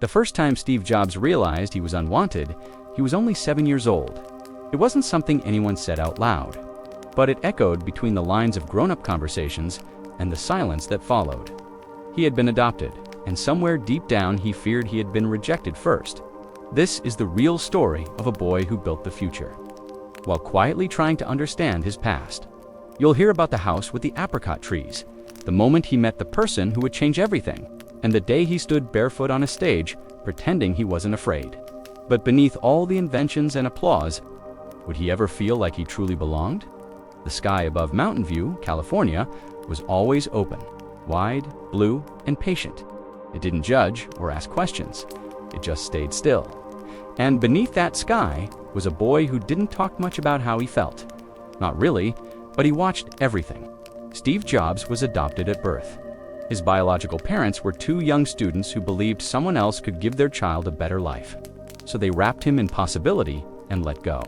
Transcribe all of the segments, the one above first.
The first time Steve Jobs realized he was unwanted, he was only 7 years old. It wasn't something anyone said out loud, but it echoed between the lines of grown-up conversations and the silence that followed. He had been adopted, and somewhere deep down he feared he had been rejected first. This is the real story of a boy who built the future, while quietly trying to understand his past. You'll hear about the house with the apricot trees, the moment he met the person who would change everything, and the day he stood barefoot on a stage, pretending he wasn't afraid. But beneath all the inventions and applause, would he ever feel like he truly belonged? The sky above Mountain View, California, was always open, wide, blue, and patient. It didn't judge or ask questions. It just stayed still. And beneath that sky was a boy who didn't talk much about how he felt. Not really, but he watched everything. Steve Jobs was adopted at birth. His biological parents were two young students who believed someone else could give their child a better life. So they wrapped him in possibility and let go.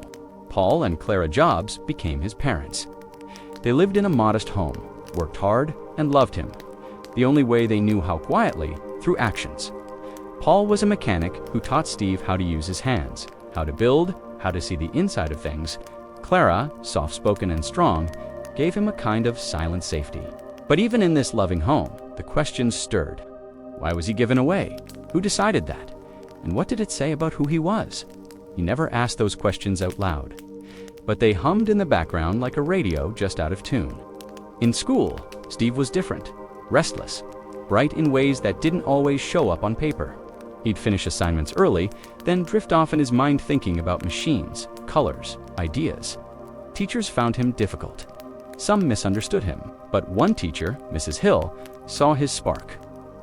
Paul and Clara Jobs became his parents. They lived in a modest home, worked hard, and loved him. The only way they knew how quietly, through actions. Paul was a mechanic who taught Steve how to use his hands, how to build, how to see the inside of things. Clara, soft-spoken and strong, gave him a kind of silent safety. But even in this loving home, the questions stirred. Why was he given away? Who decided that? And what did it say about who he was? He never asked those questions out loud, but they hummed in the background like a radio just out of tune. In school, Steve was different, restless, bright in ways that didn't always show up on paper. He'd finish assignments early, then drift off in his mind thinking about machines, colors, ideas. Teachers found him difficult. Some misunderstood him, but one teacher, Mrs. Hill, saw his spark.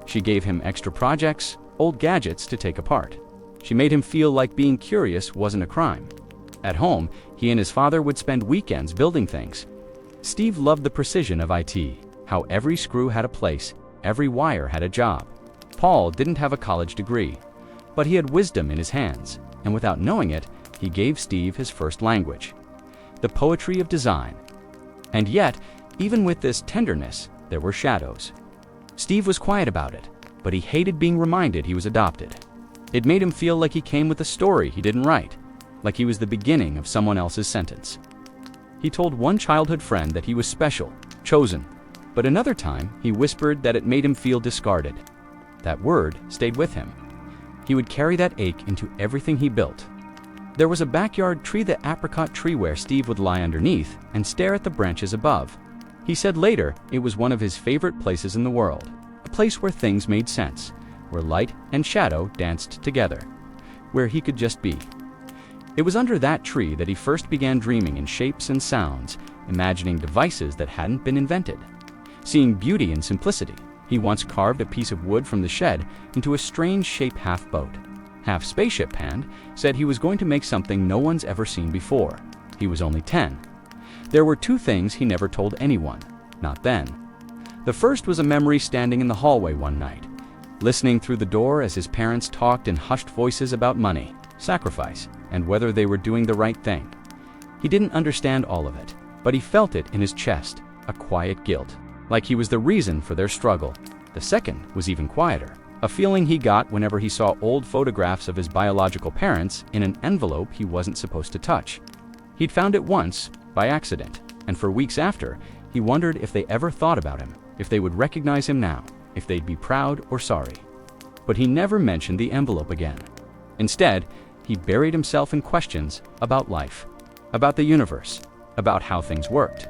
She gave him extra projects, old gadgets to take apart. She made him feel like being curious wasn't a crime. At home, he and his father would spend weekends building things. Steve loved the precision of IT, how every screw had a place, every wire had a job. Paul didn't have a college degree, but he had wisdom in his hands, and without knowing it, he gave Steve his first language, the poetry of design. And yet, even with this tenderness, there were shadows. Steve was quiet about it, but he hated being reminded he was adopted. It made him feel like he came with a story he didn't write, like he was the beginning of someone else's sentence. He told one childhood friend that he was special, chosen, but another time he whispered that it made him feel discarded. That word stayed with him. He would carry that ache into everything he built. There was a backyard tree, the apricot tree, where Steve would lie underneath and stare at the branches above. He said later it was one of his favorite places in the world, a place where things made sense, where light and shadow danced together, where he could just be. It was under that tree that he first began dreaming in shapes and sounds, imagining devices that hadn't been invented, seeing beauty in simplicity. He once carved a piece of wood from the shed into a strange shape, half boat, half spaceship hand, said he was going to make something no one's ever seen before. He was only 10. There were two things he never told anyone, not then. The first was a memory standing in the hallway one night, listening through the door as his parents talked in hushed voices about money, sacrifice, and whether they were doing the right thing. He didn't understand all of it, but he felt it in his chest, a quiet guilt, like he was the reason for their struggle. The second was even quieter, a feeling he got whenever he saw old photographs of his biological parents in an envelope he wasn't supposed to touch. He'd found it once, by accident, and for weeks after, he wondered if they ever thought about him, if they would recognize him now, if they'd be proud or sorry. But he never mentioned the envelope again. Instead, he buried himself in questions about life, about the universe, about how things worked.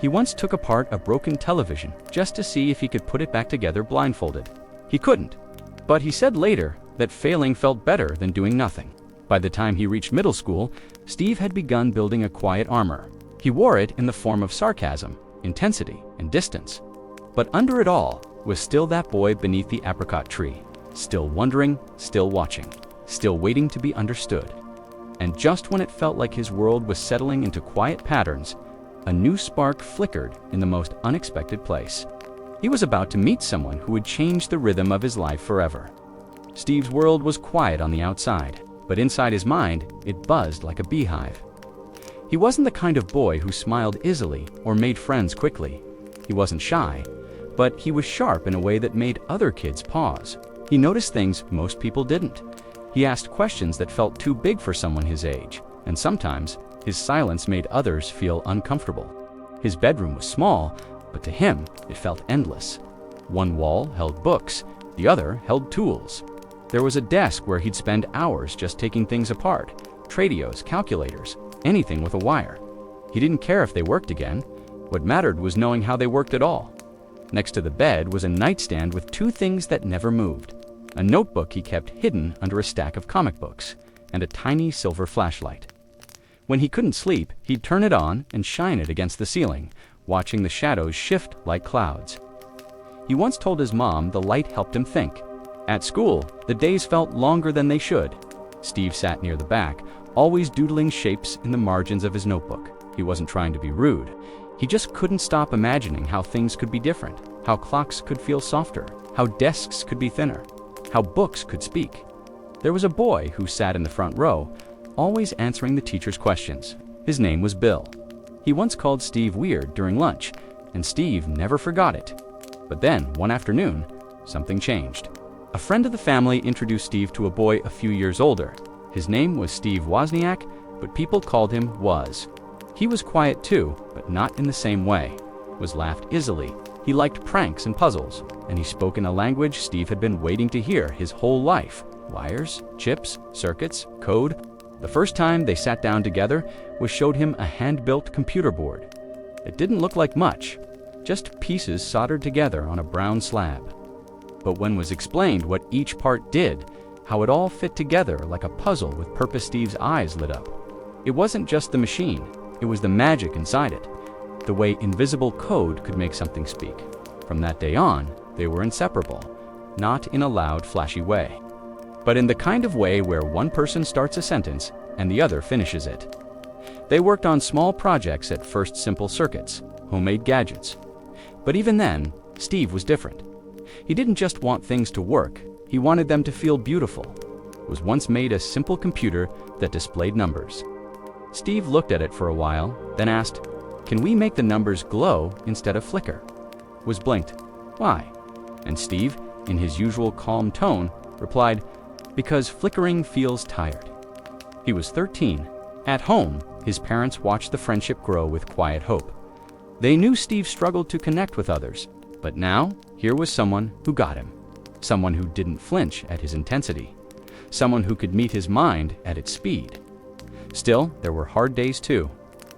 He once took apart a broken television just to see if he could put it back together blindfolded. He couldn't, but he said later that failing felt better than doing nothing. By the time he reached middle school, Steve had begun building a quiet armor. He wore it in the form of sarcasm, intensity, and distance. But under it all was still that boy beneath the apricot tree, still wondering, still watching, still waiting to be understood. And just when it felt like his world was settling into quiet patterns, a new spark flickered in the most unexpected place. He was about to meet someone who would change the rhythm of his life forever. Steve's world was quiet on the outside, but inside his mind, it buzzed like a beehive. He wasn't the kind of boy who smiled easily or made friends quickly. He wasn't shy, but he was sharp in a way that made other kids pause. He noticed things most people didn't. He asked questions that felt too big for someone his age, and sometimes his silence made others feel uncomfortable. His bedroom was small, but to him it felt endless. One wall held books, the other held tools. There was a desk where he'd spend hours just taking things apart, radios, calculators, anything with a wire. He didn't care if they worked again. What mattered was knowing how they worked at all. Next to the bed was a nightstand with two things that never moved: a notebook he kept hidden under a stack of comic books, and a tiny silver flashlight. When he couldn't sleep, he'd turn it on and shine it against the ceiling, watching the shadows shift like clouds. He once told his mom the light helped him think. At school, the days felt longer than they should. Steve sat near the back, always doodling shapes in the margins of his notebook. He wasn't trying to be rude. He just couldn't stop imagining how things could be different, how clocks could feel softer, how desks could be thinner, how books could speak. There was a boy who sat in the front row, always answering the teacher's questions. His name was Bill. He once called Steve weird during lunch, and Steve never forgot it. But then, one afternoon, something changed. A friend of the family introduced Steve to a boy a few years older. His name was Steve Wozniak, but people called him Woz. He was quiet too, but not in the same way. Was laughed easily. He liked pranks and puzzles, and he spoke in a language Steve had been waiting to hear his whole life. Wires, chips, circuits, code. The first time they sat down together, was showed him a hand-built computer board. It didn't look like much, just pieces soldered together on a brown slab. But when was explained what each part did, how it all fit together like a puzzle with purpose, Steve's eyes lit up. It wasn't just the machine, it was the magic inside it, the way invisible code could make something speak. From that day on, they were inseparable, not in a loud, flashy way, but in the kind of way where one person starts a sentence and the other finishes it. They worked on small projects at first, simple circuits, homemade gadgets. But even then, Steve was different. He didn't just want things to work, he wanted them to feel beautiful. Was once made a simple computer that displayed numbers. Steve looked at it for a while, then asked, "Can we make the numbers glow instead of flicker?" Was blinked, "Why?" And Steve, in his usual calm tone, replied, "Because flickering feels tired." He was 13. At home, his parents watched the friendship grow with quiet hope. They knew Steve struggled to connect with others, but now, here was someone who got him. Someone who didn't flinch at his intensity. Someone who could meet his mind at its speed. Still, there were hard days too.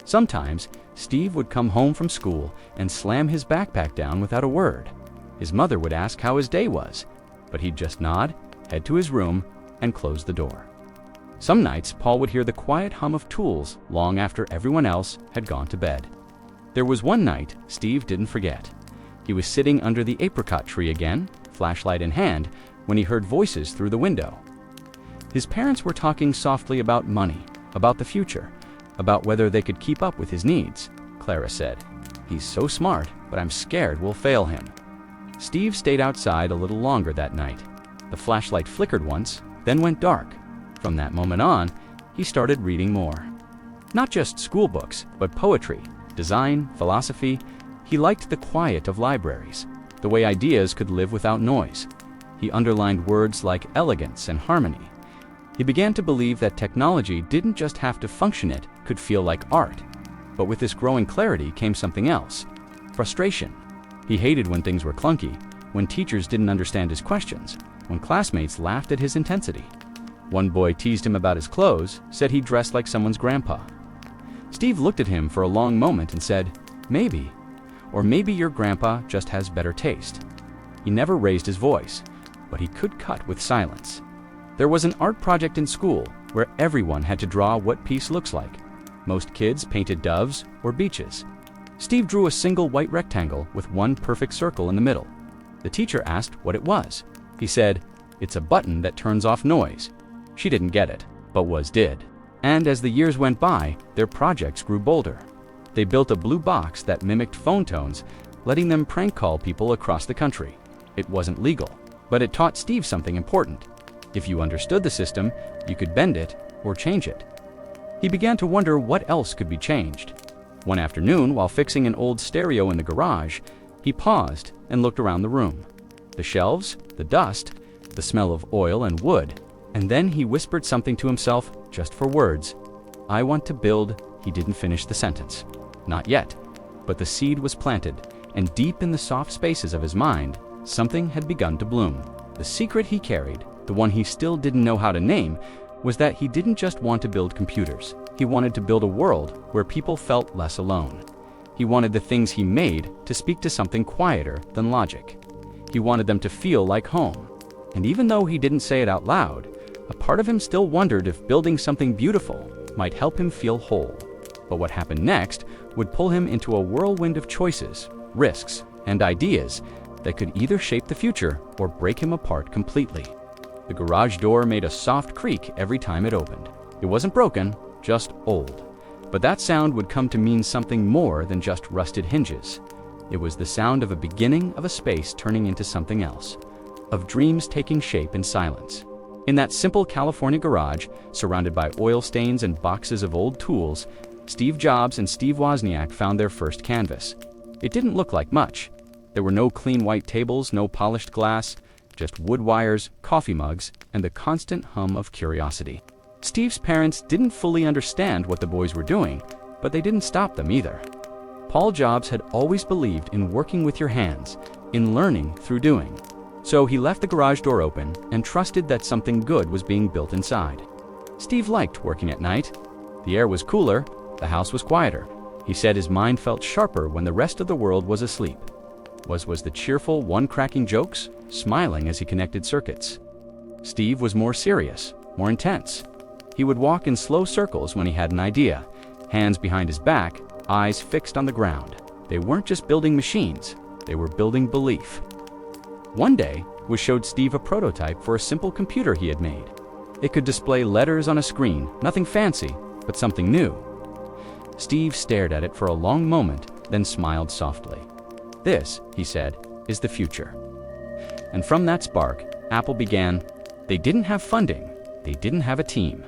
Sometimes, Steve would come home from school and slam his backpack down without a word. His mother would ask how his day was, but he'd just nod, head to his room, and close the door. Some nights, Paul would hear the quiet hum of tools long after everyone else had gone to bed. There was one night Steve didn't forget. He was sitting under the apricot tree again, flashlight in hand, when he heard voices through the window. His parents were talking softly about money, about the future, about whether they could keep up with his needs. Clara said, "He's so smart, but I'm scared we'll fail him." Steve stayed outside a little longer that night. The flashlight flickered once, then went dark. From that moment on, he started reading more. Not just school books, but poetry, design, philosophy. He liked the quiet of libraries, the way ideas could live without noise. He underlined words like elegance and harmony. He began to believe that technology didn't just have to function, it could feel like art. But with this growing clarity came something else: frustration. He hated when things were clunky, when teachers didn't understand his questions, when classmates laughed at his intensity. One boy teased him about his clothes, said he dressed like someone's grandpa. Steve looked at him for a long moment and said, "Maybe. Or maybe your grandpa just has better taste." He never raised his voice, but he could cut with silence. There was an art project in school where everyone had to draw what peace looks like. Most kids painted doves or beaches. Steve drew a single white rectangle with one perfect circle in the middle. The teacher asked what it was. He said, "It's a button that turns off noise." She didn't get it, but Woz did. And as the years went by, their projects grew bolder. They built a blue box that mimicked phone tones, letting them prank call people across the country. It wasn't legal, but it taught Steve something important. If you understood the system, you could bend it or change it. He began to wonder what else could be changed. One afternoon, while fixing an old stereo in the garage, he paused and looked around the room. The shelves, the dust, the smell of oil and wood, and then he whispered something to himself just for words. "I want to build." He didn't finish the sentence. Not yet. But the seed was planted, and deep in the soft spaces of his mind, something had begun to bloom. The secret he carried, the one he still didn't know how to name, was that he didn't just want to build computers. He wanted to build a world where people felt less alone. He wanted the things he made to speak to something quieter than logic. He wanted them to feel like home. And even though he didn't say it out loud, a part of him still wondered if building something beautiful might help him feel whole. But what happened next would pull him into a whirlwind of choices, risks, and ideas that could either shape the future or break him apart completely. The garage door made a soft creak every time it opened. It wasn't broken, just old. But that sound would come to mean something more than just rusted hinges. It was the sound of a beginning of a space turning into something else, of dreams taking shape in silence. In that simple California garage, surrounded by oil stains and boxes of old tools, Steve Jobs and Steve Wozniak found their first canvas. It didn't look like much. There were no clean white tables, no polished glass, just wood wires, coffee mugs, and the constant hum of curiosity. Steve's parents didn't fully understand what the boys were doing, but they didn't stop them either. Paul Jobs had always believed in working with your hands, in learning through doing. So he left the garage door open and trusted that something good was being built inside. Steve liked working at night. The air was cooler, the house was quieter. He said his mind felt sharper when the rest of the world was asleep. Was the cheerful one cracking jokes, smiling as he connected circuits. Steve was more serious, more intense. He would walk in slow circles when he had an idea, hands behind his back, eyes fixed on the ground. They weren't just building machines, they were building belief. One day, we showed Steve a prototype for a simple computer he had made. It could display letters on a screen, nothing fancy, but something new. Steve stared at it for a long moment, then smiled softly. "This," he said, "is the future." And from that spark, Apple began. They didn't have funding, they didn't have a team,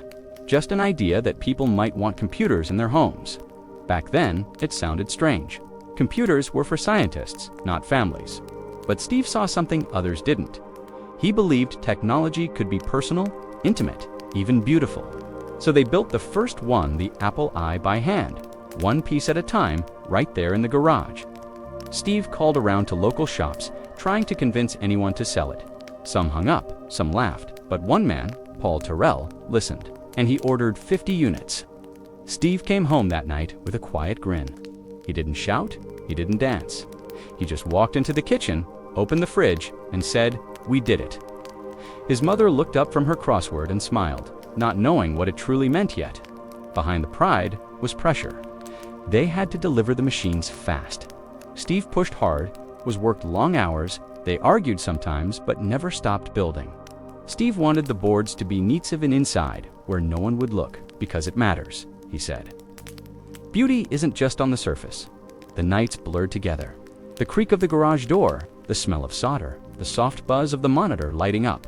just an idea that people might want computers in their homes. Back then, it sounded strange. Computers were for scientists, not families. But Steve saw something others didn't. He believed technology could be personal, intimate, even beautiful. So they built the first one, the Apple I, by hand, one piece at a time, right there in the garage. Steve called around to local shops, trying to convince anyone to sell it. Some hung up, some laughed, but one man, Paul Terrell, listened, and he ordered 50 units. Steve came home that night with a quiet grin. He didn't shout, he didn't dance. He just walked into the kitchen, opened the fridge, and said, "We did it." His mother looked up from her crossword and smiled, not knowing what it truly meant yet. Behind the pride was pressure. They had to deliver the machines fast. Steve pushed hard, worked long hours. They argued sometimes, but never stopped building. Steve wanted the boards to be Neatsevin inside, where no one would look, because it matters, he said. Beauty isn't just on the surface. The nights blurred together. The creak of the garage door, the smell of solder, the soft buzz of the monitor lighting up.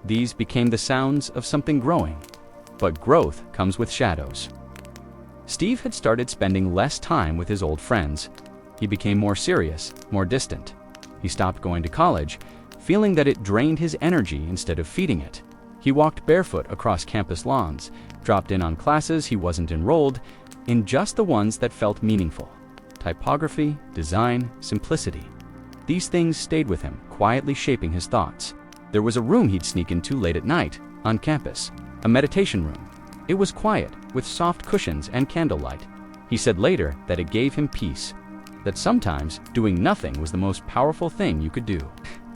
These became the sounds of something growing. But growth comes with shadows. Steve had started spending less time with his old friends. He became more serious, more distant. He stopped going to college, feeling that it drained his energy instead of feeding it. He walked barefoot across campus lawns, dropped in on classes he wasn't enrolled in, just the ones that felt meaningful. Typography, design, simplicity. These things stayed with him, quietly shaping his thoughts. There was a room he'd sneak into late at night, on campus, a meditation room. It was quiet, with soft cushions and candlelight. He said later that it gave him peace, that sometimes doing nothing was the most powerful thing you could do.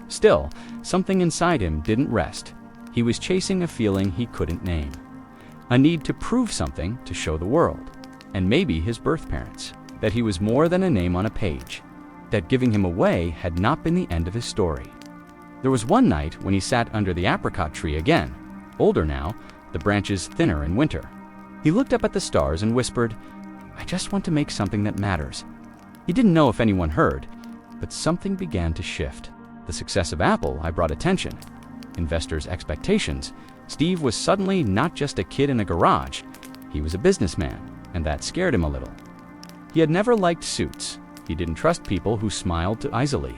Still, something inside him didn't rest. He was chasing a feeling he couldn't name. A need to prove something to show the world, and maybe his birth parents, that he was more than a name on a page, that giving him away had not been the end of his story. There was one night when he sat under the apricot tree again, older now, the branches thinner in winter. He looked up at the stars and whispered, "I just want to make something that matters." He didn't know if anyone heard, but something began to shift. The success of Apple brought attention. Investors' expectations. Steve was suddenly not just a kid in a garage. He was a businessman, and that scared him a little. He had never liked suits. He didn't trust people who smiled too easily.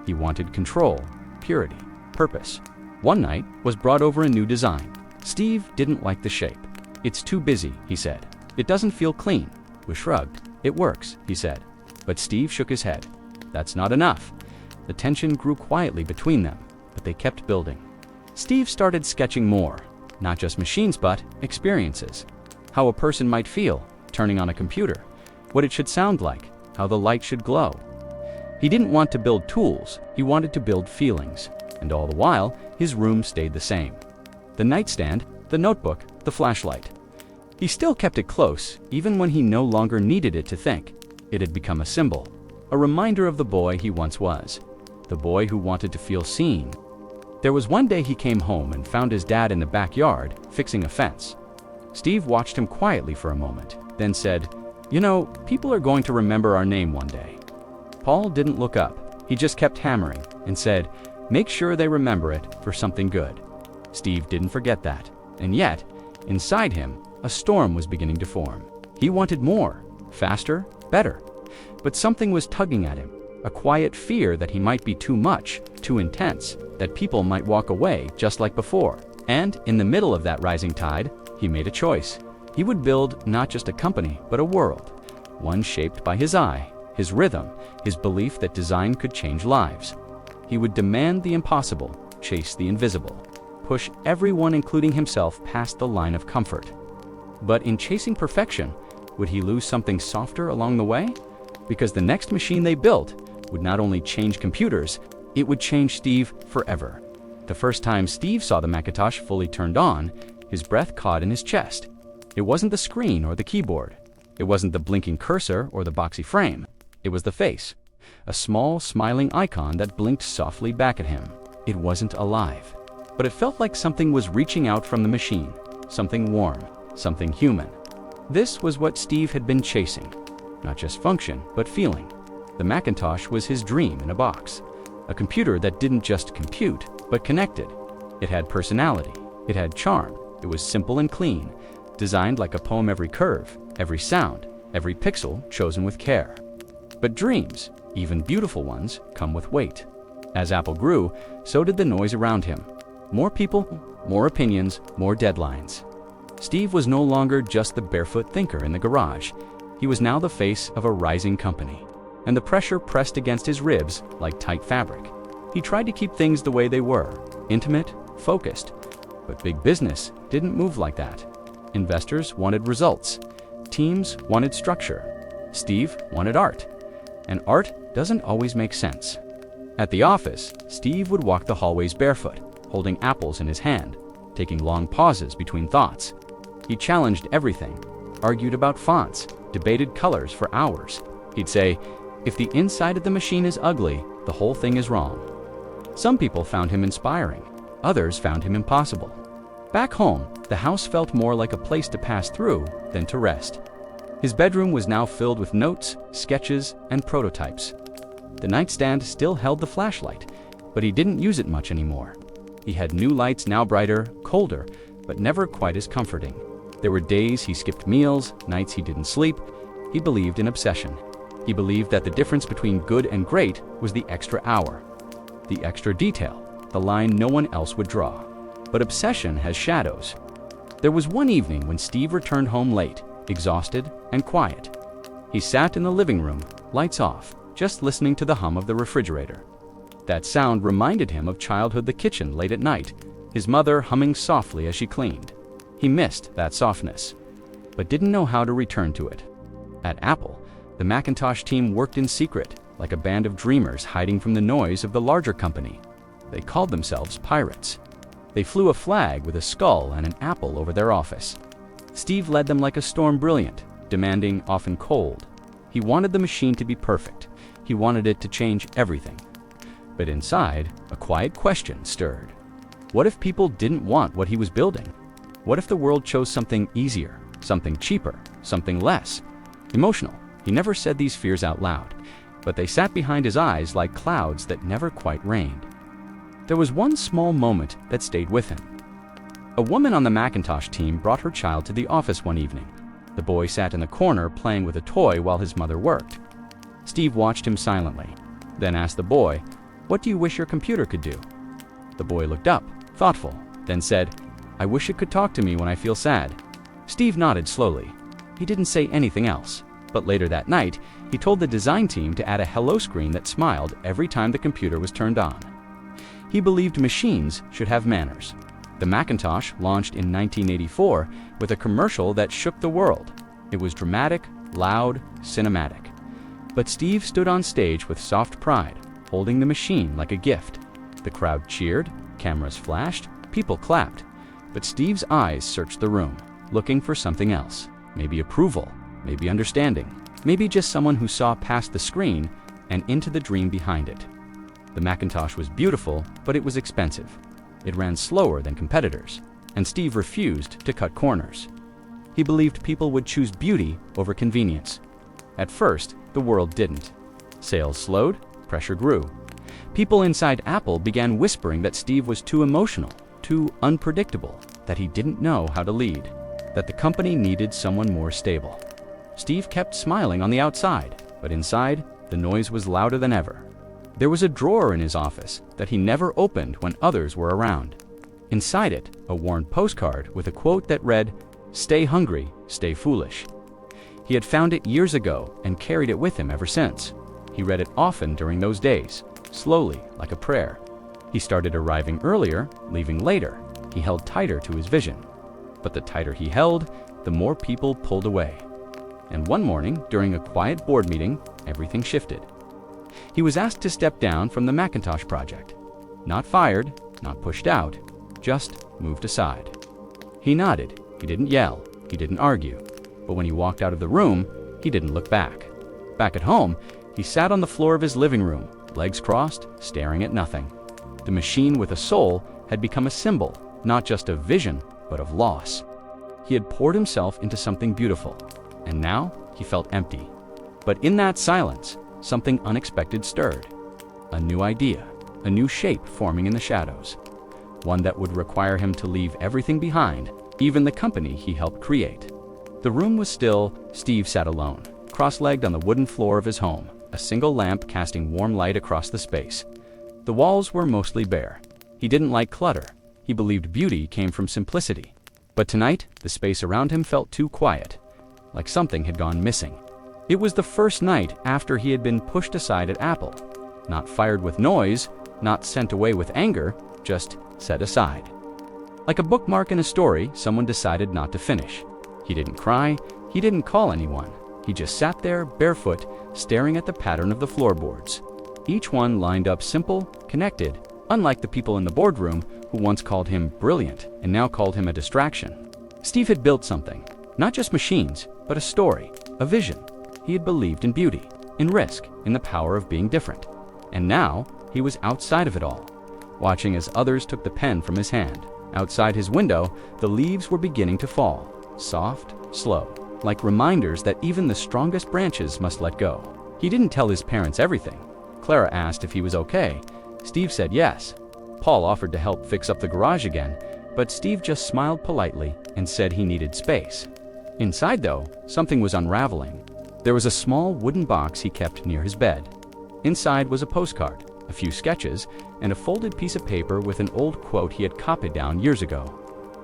He wanted control, purity, purpose. One night was brought over a new design. Steve didn't like the shape. "It's too busy," he said. "It doesn't feel clean." We shrugged. "It works," he said. But Steve shook his head. "That's not enough." The tension grew quietly between them, but they kept building. Steve started sketching more, not just machines but experiences. How a person might feel turning on a computer, what it should sound like, how the light should glow. He didn't want to build tools, he wanted to build feelings. And all the while, his room stayed the same. The nightstand, the notebook, the flashlight. He still kept it close, even when he no longer needed it to think. It had become a symbol, a reminder of the boy he once was, the boy who wanted to feel seen. There was one day he came home and found his dad in the backyard, fixing a fence. Steve watched him quietly for a moment, then said, "You know, people are going to remember our name one day." Paul didn't look up. He just kept hammering and said, "Make sure they remember it for something good." Steve didn't forget that. And yet, inside him, a storm was beginning to form. He wanted more, faster, better. But something was tugging at him, a quiet fear that he might be too much, too intense, that people might walk away just like before. And in the middle of that rising tide, he made a choice. He would build not just a company, but a world. One shaped by his eye, his rhythm, his belief that design could change lives. He would demand the impossible, chase the invisible, push everyone, including himself, past the line of comfort. But in chasing perfection, would he lose something softer along the way? Because the next machine they built would not only change computers, it would change Steve forever. The first time Steve saw the Macintosh fully turned on, his breath caught in his chest. It wasn't the screen or the keyboard. It wasn't the blinking cursor or the boxy frame. It was the face. A small, smiling icon that blinked softly back at him. It wasn't alive. But it felt like something was reaching out from the machine. Something warm. Something human. This was what Steve had been chasing. Not just function, but feeling. The Macintosh was his dream in a box. A computer that didn't just compute, but connected. It had personality. It had charm. It was simple and clean. Designed like a poem, every curve, every sound, every pixel chosen with care. But dreams, even beautiful ones, come with weight. As Apple grew, so did the noise around him. More people, more opinions, more deadlines. Steve was no longer just the barefoot thinker in the garage. He was now the face of a rising company. And the pressure pressed against his ribs like tight fabric. He tried to keep things the way they were, intimate, focused. But big business didn't move like that. Investors wanted results. Teams wanted structure. Steve wanted art. And art doesn't always make sense. At the office, Steve would walk the hallways barefoot, holding apples in his hand, taking long pauses between thoughts. He challenged everything, argued about fonts, debated colors for hours. He'd say, "If the inside of the machine is ugly, the whole thing is wrong." Some people found him inspiring. Others found him impossible. Back home, the house felt more like a place to pass through than to rest. His bedroom was now filled with notes, sketches, and prototypes. The nightstand still held the flashlight, but he didn't use it much anymore. He had new lights, now brighter, colder, but never quite as comforting. There were days he skipped meals, nights he didn't sleep. He believed in obsession. He believed that the difference between good and great was the extra hour, the extra detail, the line no one else would draw. But obsession has shadows. There was one evening when Steve returned home late, exhausted and quiet. He sat in the living room, lights off, just listening to the hum of the refrigerator. That sound reminded him of childhood, the kitchen late at night, his mother humming softly as she cleaned. He missed that softness, but didn't know how to return to it. At Apple, the Macintosh team worked in secret, like a band of dreamers hiding from the noise of the larger company. They called themselves pirates. They flew a flag with a skull and an apple over their office. Steve led them like a storm, brilliant, demanding, often cold. He wanted the machine to be perfect. He wanted it to change everything. But inside, a quiet question stirred. What if people didn't want what he was building? What if the world chose something easier, something cheaper, something less emotional? He never said these fears out loud, but they sat behind his eyes like clouds that never quite rained. There was one small moment that stayed with him. A woman on the Macintosh team brought her child to the office one evening. The boy sat in the corner playing with a toy while his mother worked. Steve watched him silently, then asked the boy, "What do you wish your computer could do?" The boy looked up, thoughtful, then said, "I wish it could talk to me when I feel sad." Steve nodded slowly. He didn't say anything else, but later that night, he told the design team to add a hello screen that smiled every time the computer was turned on. He believed machines should have manners. The Macintosh launched in 1984 with a commercial that shook the world. It was dramatic, loud, cinematic. But Steve stood on stage with soft pride, holding the machine like a gift. The crowd cheered, cameras flashed, people clapped. But Steve's eyes searched the room, looking for something else. Maybe approval, maybe understanding, maybe just someone who saw past the screen and into the dream behind it. The Macintosh was beautiful, but it was expensive. It ran slower than competitors, and Steve refused to cut corners. He believed people would choose beauty over convenience. At first, the world didn't. Sales slowed, pressure grew. People inside Apple began whispering that Steve was too emotional, too unpredictable, that he didn't know how to lead, that the company needed someone more stable. Steve kept smiling on the outside, but inside, the noise was louder than ever. There was a drawer in his office that he never opened when others were around. Inside it, a worn postcard with a quote that read, "Stay hungry, stay foolish." He had found it years ago and carried it with him ever since. He read it often during those days, slowly, like a prayer. He started arriving earlier, leaving later. He held tighter to his vision. But the tighter he held, the more people pulled away. And one morning, during a quiet board meeting, everything shifted. He was asked to step down from the Macintosh project. Not fired, not pushed out, just moved aside. He nodded. He didn't yell. He didn't argue. But when he walked out of the room, he didn't look back. Back at home, he sat on the floor of his living room, legs crossed, staring at nothing. The machine with a soul had become a symbol, not just of vision, but of loss. He had poured himself into something beautiful, and now he felt empty. But in that silence, something unexpected stirred. A new idea, a new shape forming in the shadows. One that would require him to leave everything behind, even the company he helped create. The room was still. Steve sat alone, cross-legged on the wooden floor of his home, a single lamp casting warm light across the space. The walls were mostly bare. He didn't like clutter. He believed beauty came from simplicity. But tonight, the space around him felt too quiet, like something had gone missing. It was the first night after he had been pushed aside at Apple. Not fired with noise, not sent away with anger, just set aside. Like a bookmark in a story someone decided not to finish. He didn't cry, he didn't call anyone. He just sat there, barefoot, staring at the pattern of the floorboards. Each one lined up simple, connected, unlike the people in the boardroom who once called him brilliant and now called him a distraction. Steve had built something, not just machines, but a story, a vision. He had believed in beauty, in risk, in the power of being different. And now, he was outside of it all, watching as others took the pen from his hand. Outside his window, the leaves were beginning to fall, soft, slow, like reminders that even the strongest branches must let go. He didn't tell his parents everything. Clara asked if he was okay. Steve said yes. Paul offered to help fix up the garage again, but Steve just smiled politely and said he needed space. Inside, though, something was unraveling. There was a small wooden box he kept near his bed. Inside was a postcard, a few sketches, and a folded piece of paper with an old quote he had copied down years ago.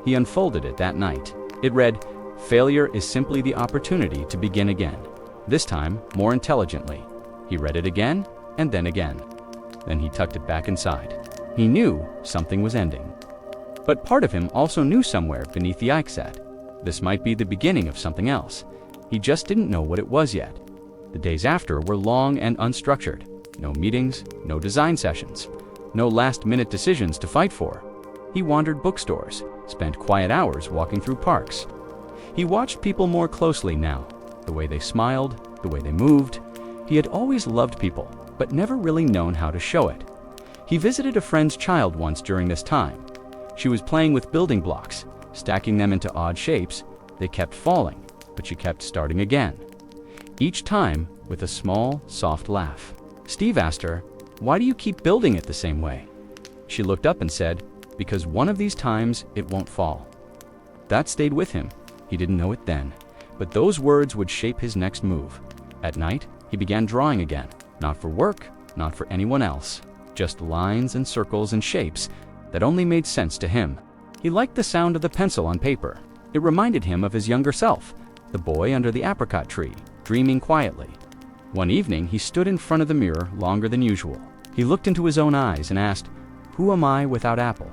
He unfolded it that night. It read, "Failure is simply the opportunity to begin again." This time, more intelligently. He read it again, and then again. Then he tucked it back inside. He knew something was ending. But part of him also knew somewhere beneath the iCset. This might be the beginning of something else. He just didn't know what it was yet. The days after were long and unstructured. No meetings, no design sessions, no last-minute decisions to fight for. He wandered bookstores, spent quiet hours walking through parks. He watched people more closely now, the way they smiled, the way they moved. He had always loved people, but never really known how to show it. He visited a friend's child once during this time. She was playing with building blocks, stacking them into odd shapes. They kept falling, but she kept starting again. Each time with a small, soft laugh. Steve asked her, "Why do you keep building it the same way?" She looked up and said, "Because one of these times it won't fall." That stayed with him. He didn't know it then, but those words would shape his next move. At night, he began drawing again, not for work, not for anyone else, just lines and circles and shapes, that only made sense to him. He liked the sound of the pencil on paper. It reminded him of his younger self, the boy under the apricot tree, dreaming quietly. One evening, he stood in front of the mirror longer than usual. He looked into his own eyes and asked, "Who am I without Apple?"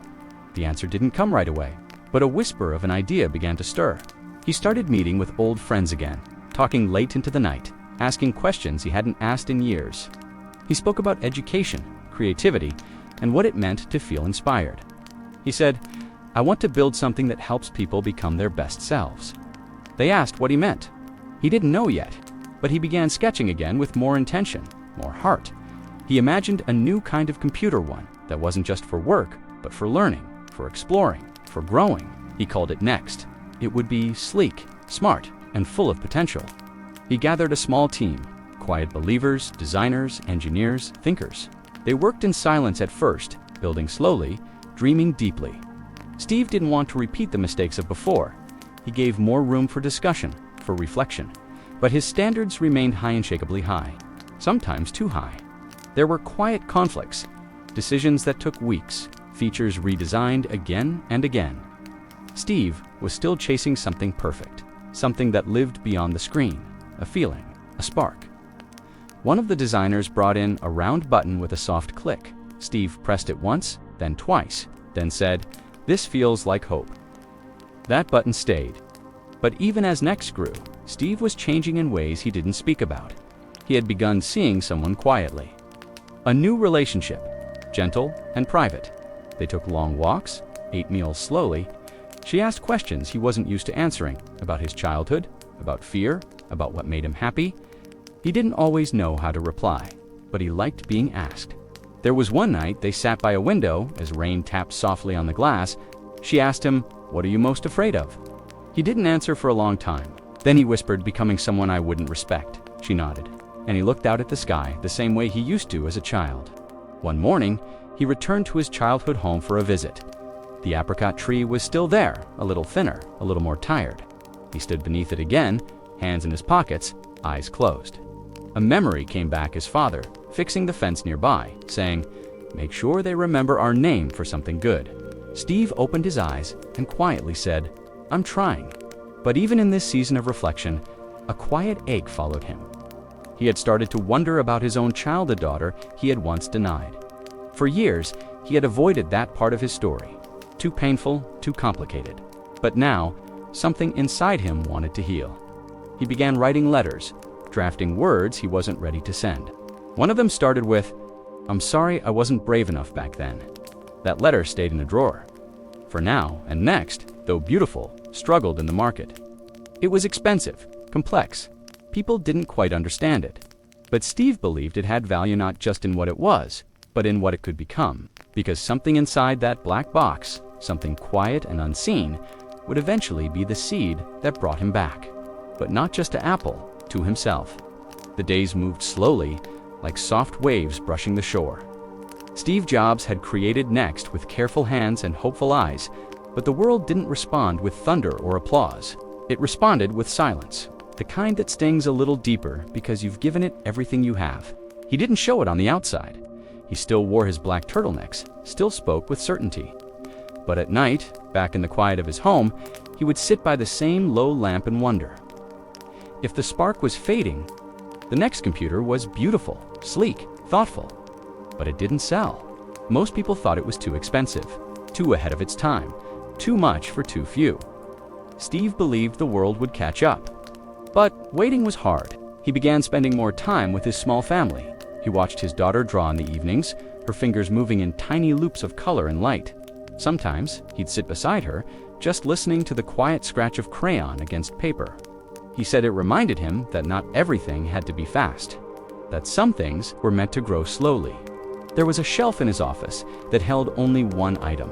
The answer didn't come right away, but a whisper of an idea began to stir. He started meeting with old friends again, talking late into the night, asking questions he hadn't asked in years. He spoke about education, creativity, and what it meant to feel inspired. He said, "I want to build something that helps people become their best selves." They asked what he meant. He didn't know yet, but he began sketching again with more intention, more heart. He imagined a new kind of computer, one that wasn't just for work, but for learning, for exploring, for growing. He called it Next. It would be sleek, smart, and full of potential. He gathered a small team, quiet believers, designers, engineers, thinkers. They worked in silence at first, building slowly, dreaming deeply. Steve didn't want to repeat the mistakes of before. He gave more room for discussion, for reflection. But his standards remained unshakably high, sometimes too high. There were quiet conflicts, decisions that took weeks, features redesigned again and again. Steve was still chasing something perfect, something that lived beyond the screen, a feeling, a spark. One of the designers brought in a round button with a soft click. Steve pressed it once, then twice, then said, "This feels like hope." That button stayed. But even as Next grew, Steve was changing in ways he didn't speak about. He had begun seeing someone quietly. A new relationship, gentle and private. They took long walks, ate meals slowly. She asked questions he wasn't used to answering, about his childhood, about fear, about what made him happy. He didn't always know how to reply, but he liked being asked. There was one night they sat by a window as rain tapped softly on the glass. She asked him, "What are you most afraid of?" He didn't answer for a long time. Then he whispered, "Becoming someone I wouldn't respect." She nodded, and he looked out at the sky the same way he used to as a child. One morning, he returned to his childhood home for a visit. The apricot tree was still there, a little thinner, a little more tired. He stood beneath it again, hands in his pockets, eyes closed. A memory came back: his father, fixing the fence nearby, saying, "Make sure they remember our name for something good." Steve opened his eyes and quietly said, "I'm trying." But even in this season of reflection, a quiet ache followed him. He had started to wonder about his own childhood daughter he had once denied. For years, he had avoided that part of his story. Too painful, too complicated. But now, something inside him wanted to heal. He began writing letters, drafting words he wasn't ready to send. One of them started with, "I'm sorry I wasn't brave enough back then." That letter stayed in a drawer. For Now and Next, though beautiful, struggled in the market. It was expensive, complex. People didn't quite understand it. But Steve believed it had value not just in what it was, but in what it could become. Because something inside that black box, something quiet and unseen, would eventually be the seed that brought him back. But not just to Apple, to himself. The days moved slowly, like soft waves brushing the shore. Steve Jobs had created Next with careful hands and hopeful eyes, but the world didn't respond with thunder or applause. It responded with silence, the kind that stings a little deeper because you've given it everything you have. He didn't show it on the outside. He still wore his black turtlenecks, still spoke with certainty. But at night, back in the quiet of his home, he would sit by the same low lamp and wonder. If the spark was fading, the next computer was beautiful, sleek, thoughtful. But it didn't sell. Most people thought it was too expensive, too ahead of its time, too much for too few. Steve believed the world would catch up. But waiting was hard. He began spending more time with his small family. He watched his daughter draw in the evenings, her fingers moving in tiny loops of color and light. Sometimes he'd sit beside her, just listening to the quiet scratch of crayon against paper. He said it reminded him that not everything had to be fast, that some things were meant to grow slowly. There was a shelf in his office that held only one item.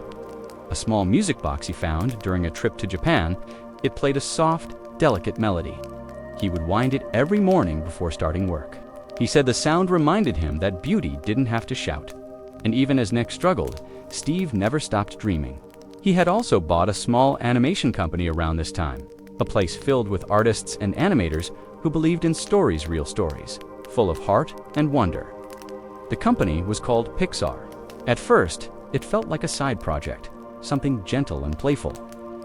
A small music box he found during a trip to Japan. It played a soft, delicate melody. He would wind it every morning before starting work. He said the sound reminded him that beauty didn't have to shout. And even as Nick struggled, Steve never stopped dreaming. He had also bought a small animation company around this time, a place filled with artists and animators who believed in stories, real stories, full of heart and wonder. The company was called Pixar. At first, It felt like a side project, something gentle and playful.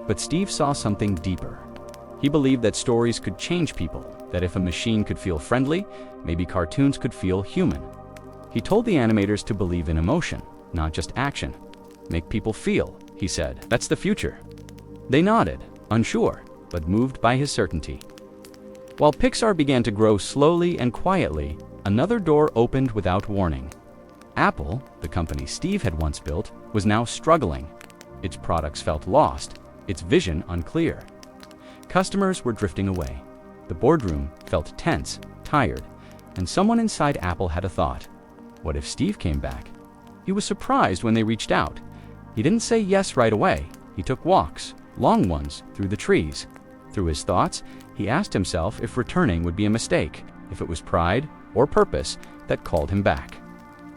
But Steve saw something deeper. He believed that stories could change people, that if a machine could feel friendly, maybe cartoons could feel human. He told the animators to believe in emotion, not just action. Make people feel, he said. That's the future. They nodded, unsure, but moved by his certainty. While Pixar began to grow slowly and quietly, another door opened without warning. Apple, the company Steve had once built, was now struggling. Its products felt lost, its vision unclear. Customers were drifting away. The boardroom felt tense, tired, and someone inside Apple had a thought. What if Steve came back? He was surprised when they reached out. He didn't say yes right away. He took walks, long ones, through the trees. Through his thoughts, he asked himself if returning would be a mistake, if it was pride or purpose that called him back.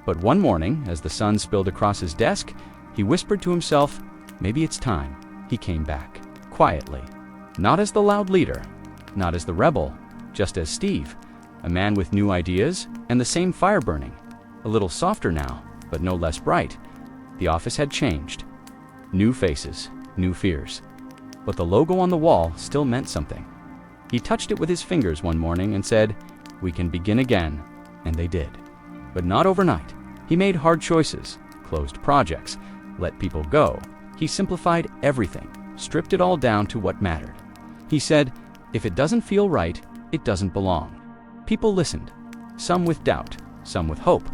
But one morning, as the sun spilled across his desk, he whispered to himself, maybe it's time. He came back, quietly. Not as the loud leader, not as the rebel, just as Steve, a man with new ideas and the same fire burning. A little softer now, but no less bright. The office had changed. New faces, new fears. But the logo on the wall still meant something. He touched it with his fingers one morning and said, "We can begin again," and they did. But not overnight. He made hard choices, closed projects, let people go. He simplified everything, stripped it all down to what mattered. He said, if it doesn't feel right, it doesn't belong. People listened, some with doubt, some with hope.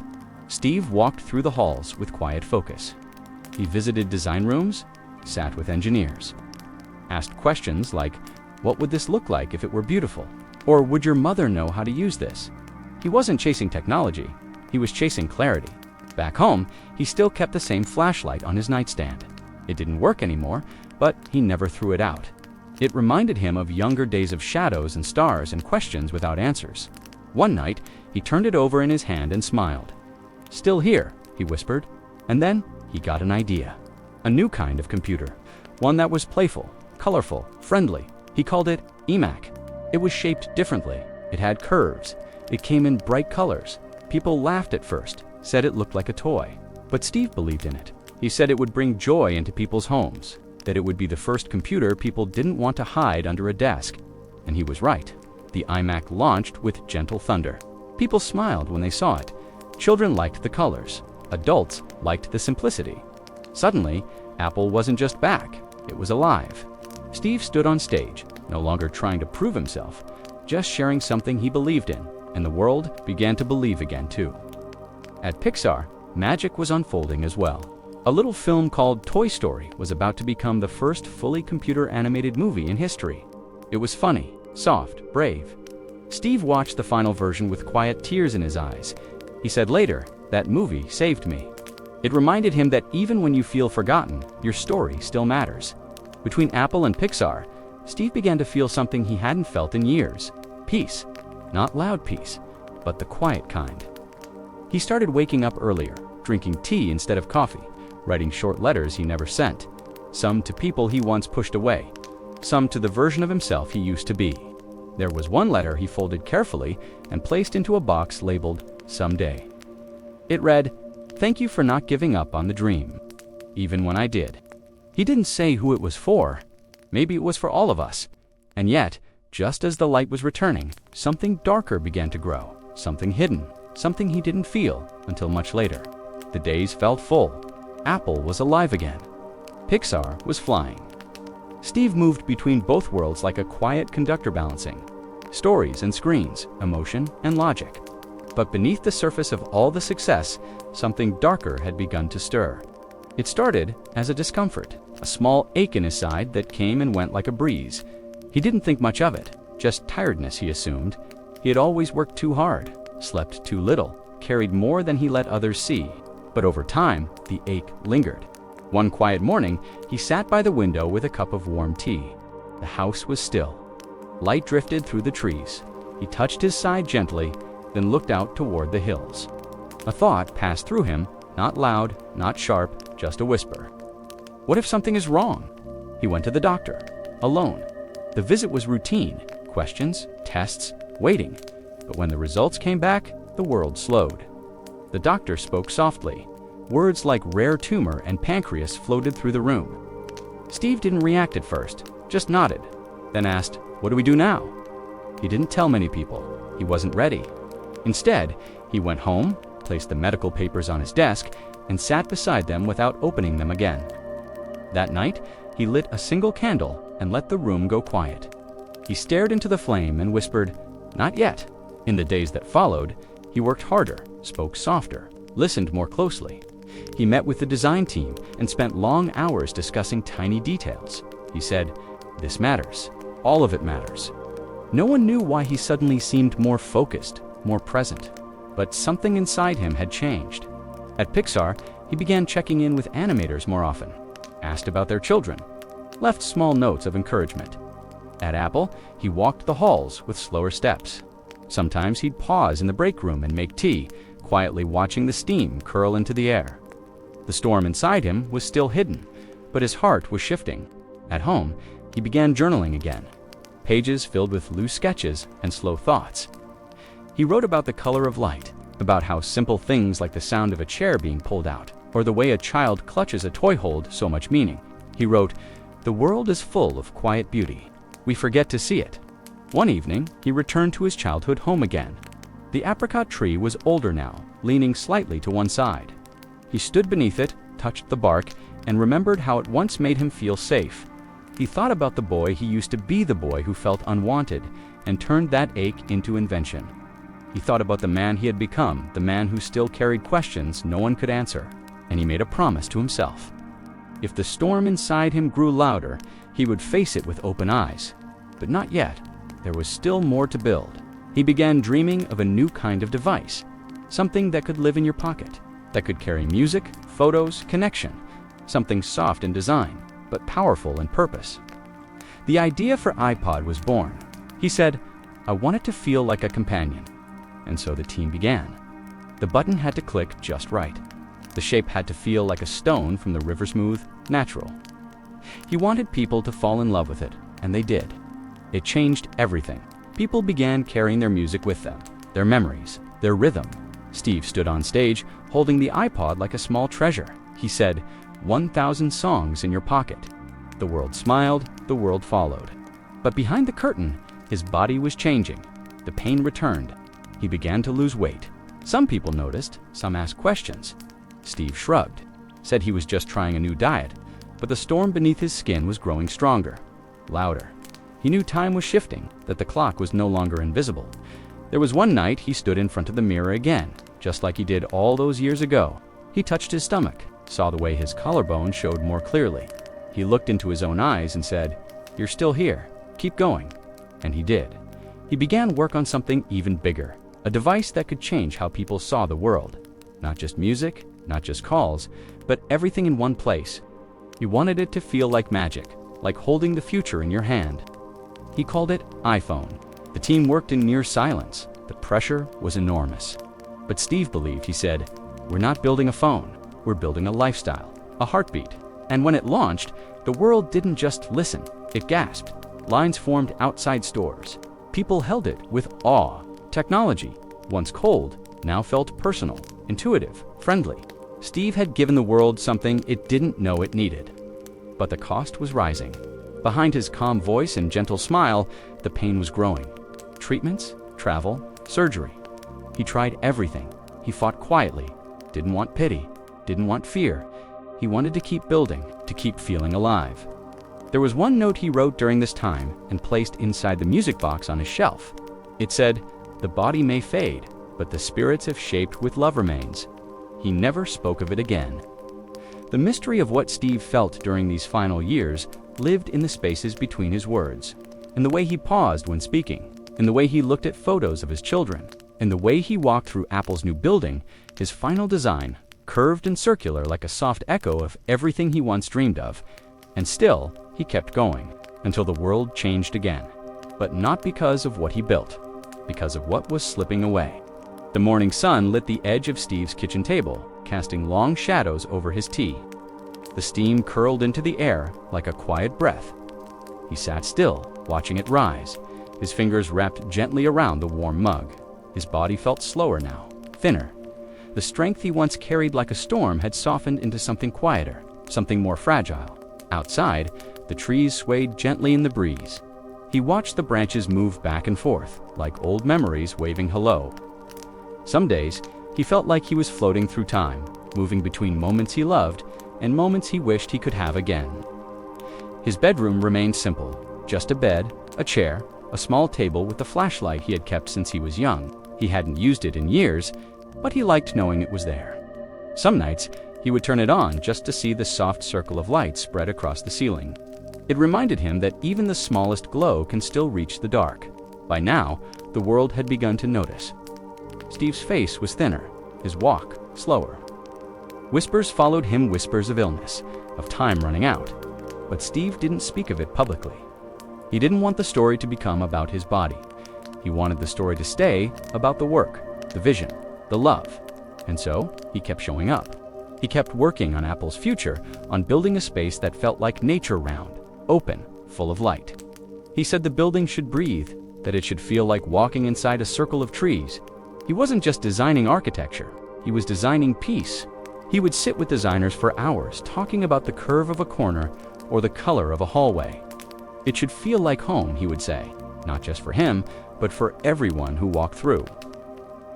Steve walked through the halls with quiet focus. He visited design rooms, sat with engineers, asked questions like, what would this look like if it were beautiful? Or would your mother know how to use this? He wasn't chasing technology, he was chasing clarity. Back home, he still kept the same flashlight on his nightstand. It didn't work anymore, but he never threw it out. It reminded him of younger days of shadows and stars and questions without answers. One night, he turned it over in his hand and smiled. "Still here," he whispered, and then he got an idea. A new kind of computer, one that was playful, colorful, friendly. He called it iMac. It was shaped differently. It had curves. It came in bright colors. People laughed at first, said it looked like a toy. But Steve believed in it. He said it would bring joy into people's homes, that it would be the first computer people didn't want to hide under a desk. And he was right. The iMac launched with gentle thunder. People smiled when they saw it. Children liked the colors. Adults liked the simplicity. Suddenly, Apple wasn't just back, it was alive. Steve stood on stage, no longer trying to prove himself, just sharing something he believed in, and the world began to believe again too. At Pixar, magic was unfolding as well. A little film called Toy Story was about to become the first fully computer-animated movie in history. It was funny, soft, brave. Steve watched the final version with quiet tears in his eyes. He said later, "That movie saved me." It reminded him that even when you feel forgotten, your story still matters. Between Apple and Pixar, Steve began to feel something he hadn't felt in years. Peace. Not loud peace, but the quiet kind. He started waking up earlier, drinking tea instead of coffee, writing short letters he never sent, some to people he once pushed away, some to the version of himself he used to be. There was one letter he folded carefully and placed into a box labeled "Someday." It read, "Thank you for not giving up on the dream, even when I did." He didn't say who it was for. Maybe it was for all of us. And yet, just as the light was returning, something darker began to grow, something hidden, something he didn't feel until much later. The days felt full. Apple was alive again. Pixar was flying. Steve moved between both worlds like a quiet conductor balancing. Stories and screens, emotion and logic. But beneath the surface of all the success, something darker had begun to stir. It started as a discomfort, a small ache in his side that came and went like a breeze. He didn't think much of it, just tiredness, he assumed. He had always worked too hard, slept too little, carried more than he let others see. But over time, the ache lingered. One quiet morning, he sat by the window with a cup of warm tea. The house was still. Light drifted through the trees. He touched his side gently, then looked out toward the hills. A thought passed through him, not loud, not sharp, just a whisper. What if something is wrong? He went to the doctor, alone. The visit was routine, questions, tests, waiting. But when the results came back, the world slowed. The doctor spoke softly. Words like rare tumor and pancreas floated through the room. Steve didn't react at first, just nodded, then asked, "What do we do now?" He didn't tell many people. He wasn't ready. Instead, he went home, placed the medical papers on his desk, and sat beside them without opening them again. That night, he lit a single candle and let the room go quiet. He stared into the flame and whispered, "Not yet." In the days that followed, he worked harder, spoke softer, listened more closely. He met with the design team and spent long hours discussing tiny details. He said, "This matters. All of it matters." No one knew why he suddenly seemed more focused, more present. But something inside him had changed. At Pixar, he began checking in with animators more often, asked about their children, left small notes of encouragement. At Apple, he walked the halls with slower steps. Sometimes he'd pause in the break room and make tea, quietly watching the steam curl into the air. The storm inside him was still hidden, but his heart was shifting. At home, he began journaling again, pages filled with loose sketches and slow thoughts. He wrote about the color of light, about how simple things like the sound of a chair being pulled out, or the way a child clutches a toy hold so much meaning. He wrote, "The world is full of quiet beauty. We forget to see it." One evening, he returned to his childhood home again. The apricot tree was older now, leaning slightly to one side. He stood beneath it, touched the bark, and remembered how it once made him feel safe. He thought about the boy he used to be, the boy who felt unwanted, and turned that ache into invention. He thought about the man he had become, the man who still carried questions no one could answer, and he made a promise to himself. If the storm inside him grew louder, he would face it with open eyes. But not yet. There was still more to build. He began dreaming of a new kind of device, something that could live in your pocket, that could carry music, photos, connection, something soft in design, but powerful in purpose. The idea for iPod was born. He said, "I want it to feel like a companion." And so the team began. The button had to click just right. The shape had to feel like a stone from the river smooth, natural. He wanted people to fall in love with it, and they did. It changed everything. People began carrying their music with them, their memories, their rhythm. Steve stood on stage, holding the iPod like a small treasure. He said, 1,000 songs in your pocket. The world smiled, the world followed. But behind the curtain, his body was changing. The pain returned. He began to lose weight. Some people noticed, some asked questions. Steve shrugged, said he was just trying a new diet, but the storm beneath his skin was growing stronger, louder. He knew time was shifting, that the clock was no longer invisible. There was one night he stood in front of the mirror again, just like he did all those years ago. He touched his stomach, saw the way his collarbone showed more clearly. He looked into his own eyes and said, "You're still here. Keep going." And he did. He began work on something even bigger, a device that could change how people saw the world. Not just music, not just calls, but everything in one place. He wanted it to feel like magic, like holding the future in your hand. He called it iPhone. The team worked in near silence. The pressure was enormous. But Steve believed, he said, "We're not building a phone. We're building a lifestyle, a heartbeat." And when it launched, the world didn't just listen, it gasped. Lines formed outside stores. People held it with awe. Technology, once cold, now felt personal, intuitive, friendly. Steve had given the world something it didn't know it needed. But the cost was rising. Behind his calm voice and gentle smile, the pain was growing. Treatments, travel, surgery. He tried everything. He fought quietly, didn't want pity, didn't want fear. He wanted to keep building, to keep feeling alive. There was one note he wrote during this time and placed inside the music box on his shelf. It said, "The body may fade, but the spirits if shaped with love remains." He never spoke of it again. The mystery of what Steve felt during these final years lived in the spaces between his words, in the way he paused when speaking, in the way he looked at photos of his children, in the way he walked through Apple's new building, his final design, curved and circular like a soft echo of everything he once dreamed of. And still, he kept going, until the world changed again. But not because of what he built, because of what was slipping away. The morning sun lit the edge of Steve's kitchen table, casting long shadows over his tea. The steam curled into the air like a quiet breath. He sat still, watching it rise, his fingers wrapped gently around the warm mug. His body felt slower now, thinner. The strength he once carried like a storm had softened into something quieter, something more fragile. Outside, the trees swayed gently in the breeze. He watched the branches move back and forth, like old memories waving hello. Some days, he felt like he was floating through time, moving between moments he loved and moments he wished he could have again. His bedroom remained simple, just a bed, a chair, a small table with a flashlight he had kept since he was young. He hadn't used it in years, but he liked knowing it was there. Some nights, he would turn it on just to see the soft circle of light spread across the ceiling. It reminded him that even the smallest glow can still reach the dark. By now, the world had begun to notice. Steve's face was thinner, his walk slower. Whispers followed him, whispers of illness, of time running out. But Steve didn't speak of it publicly. He didn't want the story to become about his body. He wanted the story to stay about the work, the vision, the love. And so, he kept showing up. He kept working on Apple's future, on building a space that felt like nature round, open, full of light. He said the building should breathe, that it should feel like walking inside a circle of trees. He wasn't just designing architecture, he was designing peace. He would sit with designers for hours, talking about the curve of a corner or the color of a hallway. It should feel like home, he would say, not just for him, but for everyone who walked through.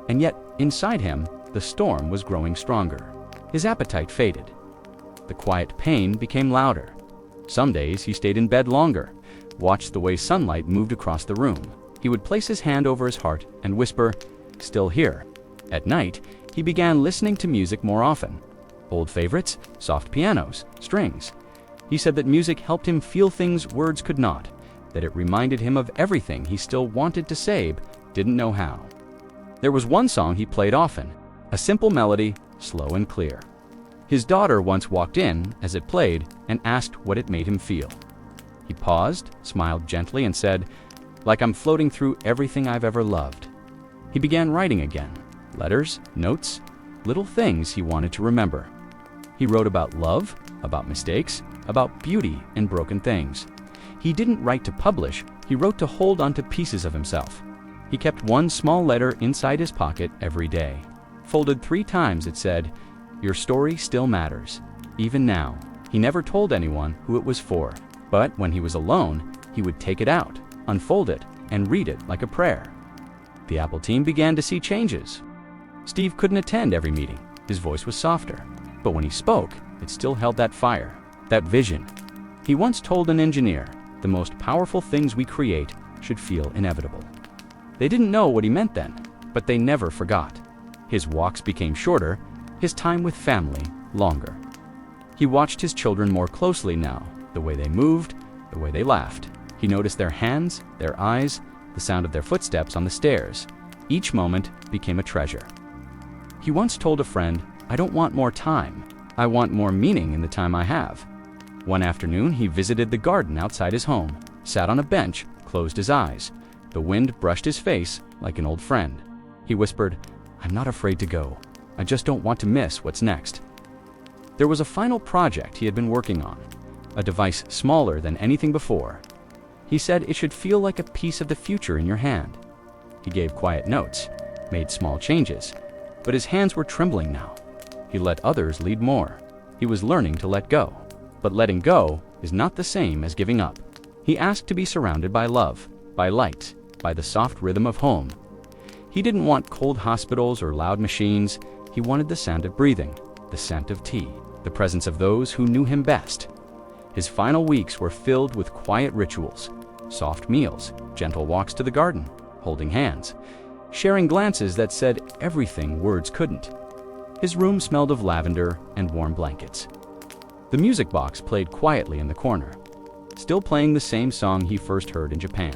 And yet, inside him, the storm was growing stronger. His appetite faded. The quiet pain became louder. Some days he stayed in bed longer, watched the way sunlight moved across the room. He would place his hand over his heart and whisper, "Still here." At night, he began listening to music more often. Old favorites, soft pianos, strings. He said that music helped him feel things words could not, that it reminded him of everything he still wanted to say, didn't know how. There was one song he played often, a simple melody, slow and clear. His daughter once walked in as it played and asked what it made him feel. He paused, smiled gently, and said, "Like I'm floating through everything I've ever loved." He began writing again, letters, notes, little things he wanted to remember. He wrote about love, about mistakes, about beauty and broken things. He didn't write to publish, he wrote to hold on to pieces of himself. He kept one small letter inside his pocket every day. Folded 3 times it said, "Your story still matters, even now." He never told anyone who it was for, but when he was alone, he would take it out, unfold it, and read it like a prayer. The Apple team began to see changes. Steve couldn't attend every meeting. His voice was softer, but when he spoke, it still held that fire, that vision. He once told an engineer, "The most powerful things we create should feel inevitable." They didn't know what he meant then, but they never forgot. His walks became shorter, his time with family longer. He watched his children more closely now, the way they moved, the way they laughed. He noticed their hands, their eyes, the sound of their footsteps on the stairs. Each moment became a treasure. He once told a friend, "I don't want more time. I want more meaning in the time I have." One afternoon, he visited the garden outside his home, sat on a bench, closed his eyes. The wind brushed his face like an old friend. He whispered, "I'm not afraid to go. I just don't want to miss what's next." There was a final project he had been working on, a device smaller than anything before. He said it should feel like a piece of the future in your hand. He gave quiet notes, made small changes, but his hands were trembling now. He let others lead more. He was learning to let go. But letting go is not the same as giving up. He asked to be surrounded by love, by light, by the soft rhythm of home. He didn't want cold hospitals or loud machines. He wanted the sound of breathing, the scent of tea, the presence of those who knew him best. His final weeks were filled with quiet rituals, soft meals, gentle walks to the garden, holding hands, sharing glances that said everything words couldn't. His room smelled of lavender and warm blankets. The music box played quietly in the corner, still playing the same song he first heard in Japan.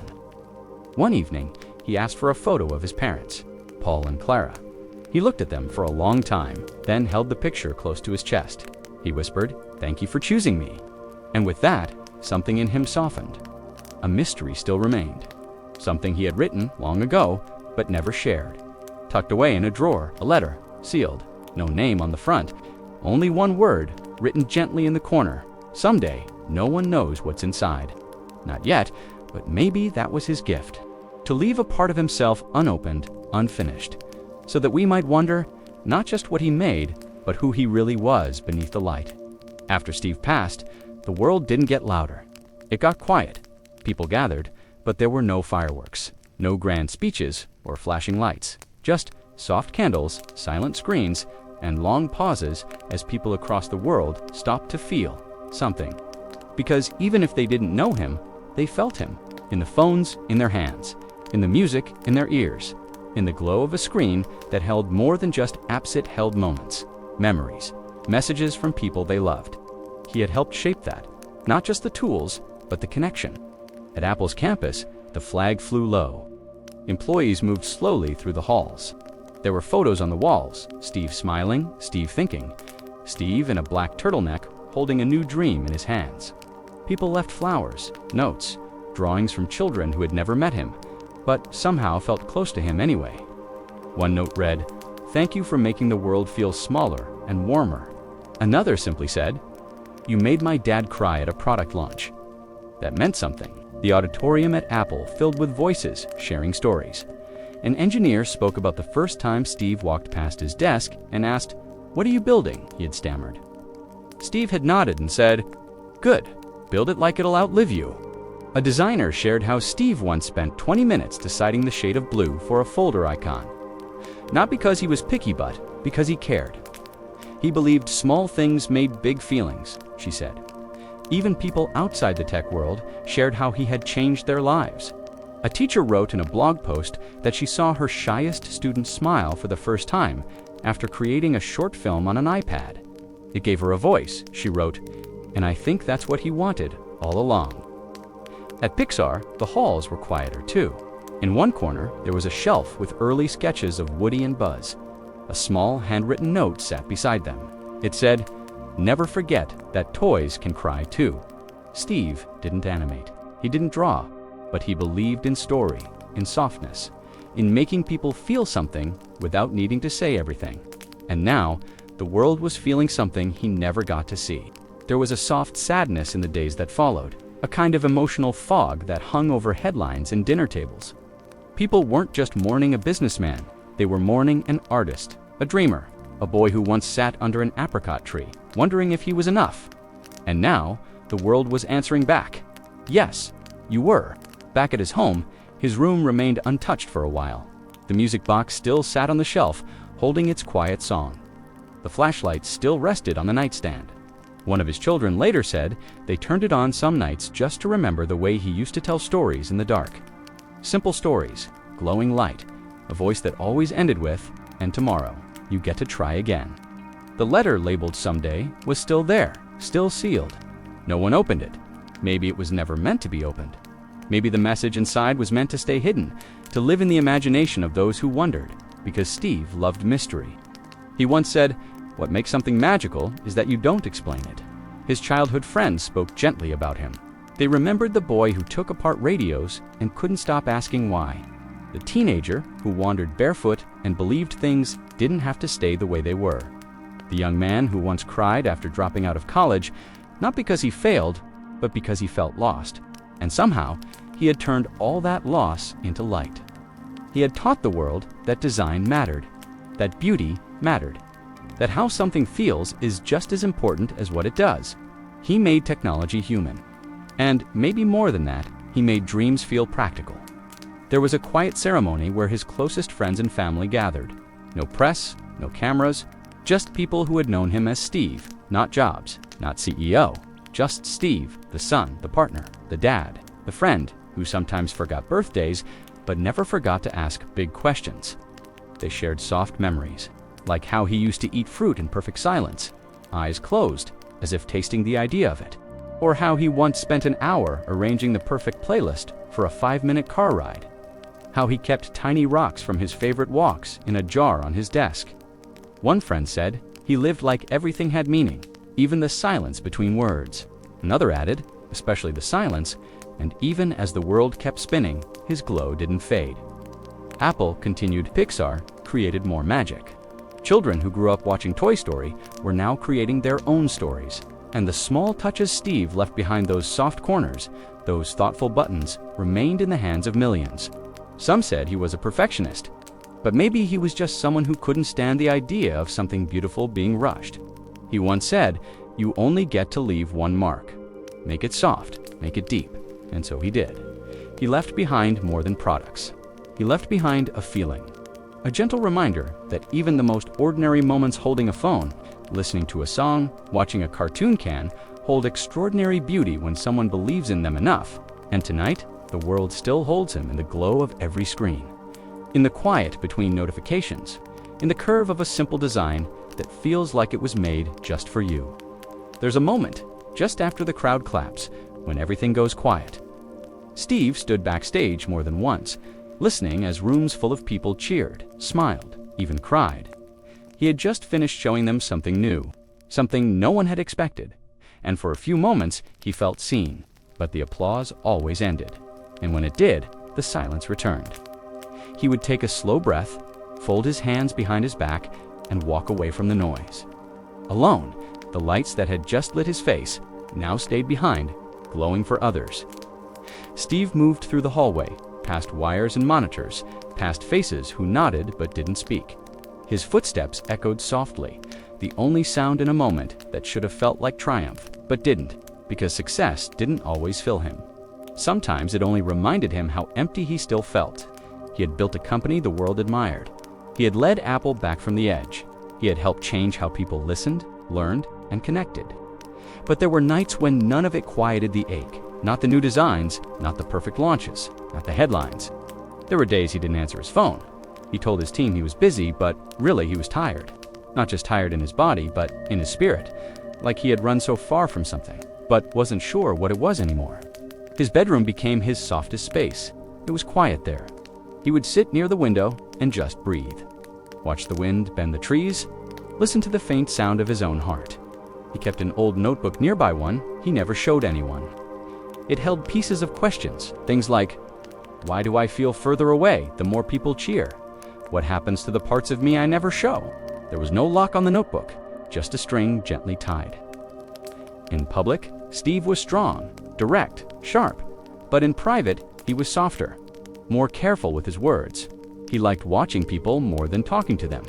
One evening, he asked for a photo of his parents, Paul and Clara. He looked at them for a long time, then held the picture close to his chest. He whispered, "Thank you for choosing me." And with that, something in him softened. A mystery still remained. Something he had written long ago, but never shared. Tucked away in a drawer, a letter, sealed, no name on the front, only one word, written gently in the corner. Someday, no one knows what's inside. Not yet, but maybe that was his gift. To leave a part of himself unopened, unfinished, so that we might wonder, not just what he made, but who he really was beneath the light. After Steve passed, the world didn't get louder. It got quiet. People gathered, but there were no fireworks, no grand speeches or flashing lights, just soft candles, silent screens, and long pauses as people across the world stopped to feel something. Because even if they didn't know him, they felt him, in the phones in their hands, in the music in their ears, in the glow of a screen that held more than just apps-it-held moments, memories, messages from people they loved. He had helped shape that, not just the tools, but the connection. At Apple's campus, the flag flew low. Employees moved slowly through the halls. There were photos on the walls, Steve smiling, Steve thinking, Steve in a black turtleneck holding a new dream in his hands. People left flowers, notes, drawings from children who had never met him, but somehow felt close to him anyway. One note read, "Thank you for making the world feel smaller and warmer." Another simply said, "You made my dad cry at a product launch." That meant something. The auditorium at Apple filled with voices sharing stories. An engineer spoke about the first time Steve walked past his desk and asked, "What are you building?" he had stammered. Steve had nodded and said, "Good, build it like it'll outlive you." A designer shared how Steve once spent 20 minutes deciding the shade of blue for a folder icon. Not because he was picky, but because he cared. He believed small things made big feelings, she said. Even people outside the tech world shared how he had changed their lives. A teacher wrote in a blog post that she saw her shyest student smile for the first time after creating a short film on an iPad. It gave her a voice, she wrote, and I think that's what he wanted all along. At Pixar, the halls were quieter too. In one corner, there was a shelf with early sketches of Woody and Buzz. A small handwritten note sat beside them. It said, "Never forget that toys can cry too." Steve didn't animate. He didn't draw, but he believed in story, in softness, in making people feel something without needing to say everything. And now, the world was feeling something he never got to see. There was a soft sadness in the days that followed, a kind of emotional fog that hung over headlines and dinner tables. People weren't just mourning a businessman, they were mourning an artist, a dreamer, a boy who once sat under an apricot tree, wondering if he was enough. And now, the world was answering back. Yes, you were. Back at his home, his room remained untouched for a while. The music box still sat on the shelf, holding its quiet song. The flashlight still rested on the nightstand. One of his children later said they turned it on some nights just to remember the way he used to tell stories in the dark. Simple stories, glowing light, a voice that always ended with, "And tomorrow, you get to try again." The letter labeled "Someday" was still there, still sealed. No one opened it. Maybe it was never meant to be opened. Maybe the message inside was meant to stay hidden, to live in the imagination of those who wondered, because Steve loved mystery. He once said, "What makes something magical is that you don't explain it." His childhood friends spoke gently about him. They remembered the boy who took apart radios and couldn't stop asking why. The teenager who wandered barefoot and believed things didn't have to stay the way they were. The young man who once cried after dropping out of college, not because he failed, but because he felt lost. And somehow, he had turned all that loss into light. He had taught the world that design mattered, that beauty mattered, that how something feels is just as important as what it does. He made technology human. And maybe more than that, he made dreams feel practical. There was a quiet ceremony where his closest friends and family gathered. No press, no cameras, just people who had known him as Steve, not Jobs, not CEO, just Steve, the son, the partner, the dad, the friend who sometimes forgot birthdays, but never forgot to ask big questions. They shared soft memories, like how he used to eat fruit in perfect silence, eyes closed, as if tasting the idea of it. Or how he once spent an hour arranging the perfect playlist for a 5-minute car ride. How he kept tiny rocks from his favorite walks in a jar on his desk. One friend said he lived like everything had meaning, even the silence between words. Another added, especially the silence, and even as the world kept spinning, his glow didn't fade. Apple continued. Pixar created more magic. Children who grew up watching Toy Story were now creating their own stories. And the small touches Steve left behind those soft corners, those thoughtful buttons, remained in the hands of millions. Some said he was a perfectionist. But maybe he was just someone who couldn't stand the idea of something beautiful being rushed. He once said, "You only get to leave one mark. Make it soft, make it deep." And so he did. He left behind more than products. He left behind a feeling. A gentle reminder that even the most ordinary moments holding a phone, listening to a song, watching a cartoon can hold extraordinary beauty when someone believes in them enough. And tonight, the world still holds him in the glow of every screen, in the quiet between notifications, in the curve of a simple design that feels like it was made just for you. There's a moment, just after the crowd claps, when everything goes quiet. Steve stood backstage more than once, listening as rooms full of people cheered, smiled, even cried. He had just finished showing them something new, something no one had expected, and for a few moments he felt seen, but the applause always ended, and when it did, the silence returned. He would take a slow breath, fold his hands behind his back, and walk away from the noise. Alone, the lights that had just lit his face now stayed behind, glowing for others. Steve moved through the hallway, past wires and monitors, past faces who nodded but didn't speak. His footsteps echoed softly, the only sound in a moment that should have felt like triumph, but didn't, because success didn't always fill him. Sometimes it only reminded him how empty he still felt. He had built a company the world admired. He had led Apple back from the edge. He had helped change how people listened, learned, and connected. But there were nights when none of it quieted the ache. Not the new designs, not the perfect launches, not the headlines. There were days he didn't answer his phone. He told his team he was busy, but really he was tired. Not just tired in his body, but in his spirit. Like he had run so far from something, but wasn't sure what it was anymore. His bedroom became his softest space. It was quiet there. He would sit near the window and just breathe. Watch the wind bend the trees, listen to the faint sound of his own heart. He kept an old notebook nearby, one he never showed anyone. It held pieces of questions, things like, why do I feel further away the more people cheer? What happens to the parts of me I never show? There was no lock on the notebook, just a string gently tied. In public, Steve was strong, direct, sharp, but in private, he was softer, more careful with his words. He liked watching people more than talking to them.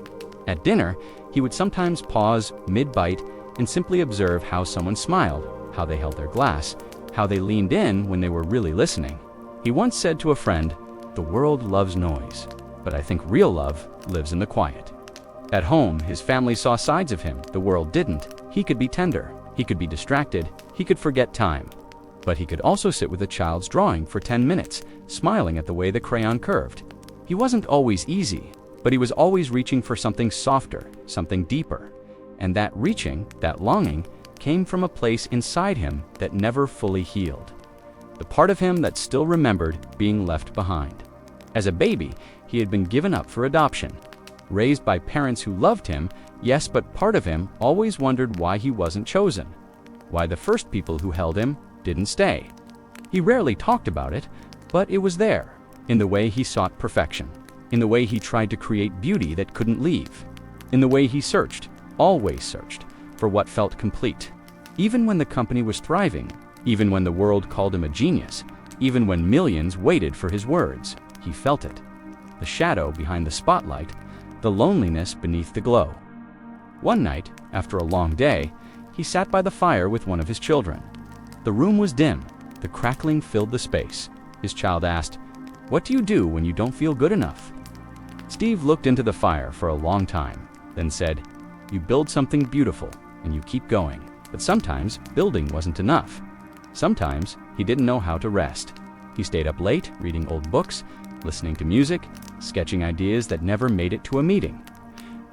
At dinner, he would sometimes pause mid-bite and simply observe how someone smiled, how they held their glass, how they leaned in when they were really listening. He once said to a friend, "The world loves noise, but I think real love lives in the quiet." At home, his family saw sides of him the world didn't. He could be tender, he could be distracted, he could forget time. But he could also sit with a child's drawing for 10 minutes, smiling at the way the crayon curved. He wasn't always easy, but he was always reaching for something softer, something deeper. And that reaching, that longing, came from a place inside him that never fully healed. The part of him that still remembered being left behind. As a baby, he had been given up for adoption. Raised by parents who loved him, yes, but part of him always wondered why he wasn't chosen. Why the first people who held him didn't stay. He rarely talked about it, but it was there, in the way he sought perfection, in the way he tried to create beauty that couldn't leave, in the way he searched, always searched, for what felt complete. Even when the company was thriving, even when the world called him a genius, even when millions waited for his words, he felt it. The shadow behind the spotlight, the loneliness beneath the glow. One night, after a long day, he sat by the fire with one of his children. The room was dim, the crackling filled the space. His child asked, "What do you do when you don't feel good enough?" Steve looked into the fire for a long time, then said, "You build something beautiful, and you keep going. But sometimes building wasn't enough. Sometimes he didn't know how to rest. He stayed up late, reading old books, listening to music, sketching ideas that never made it to a meeting.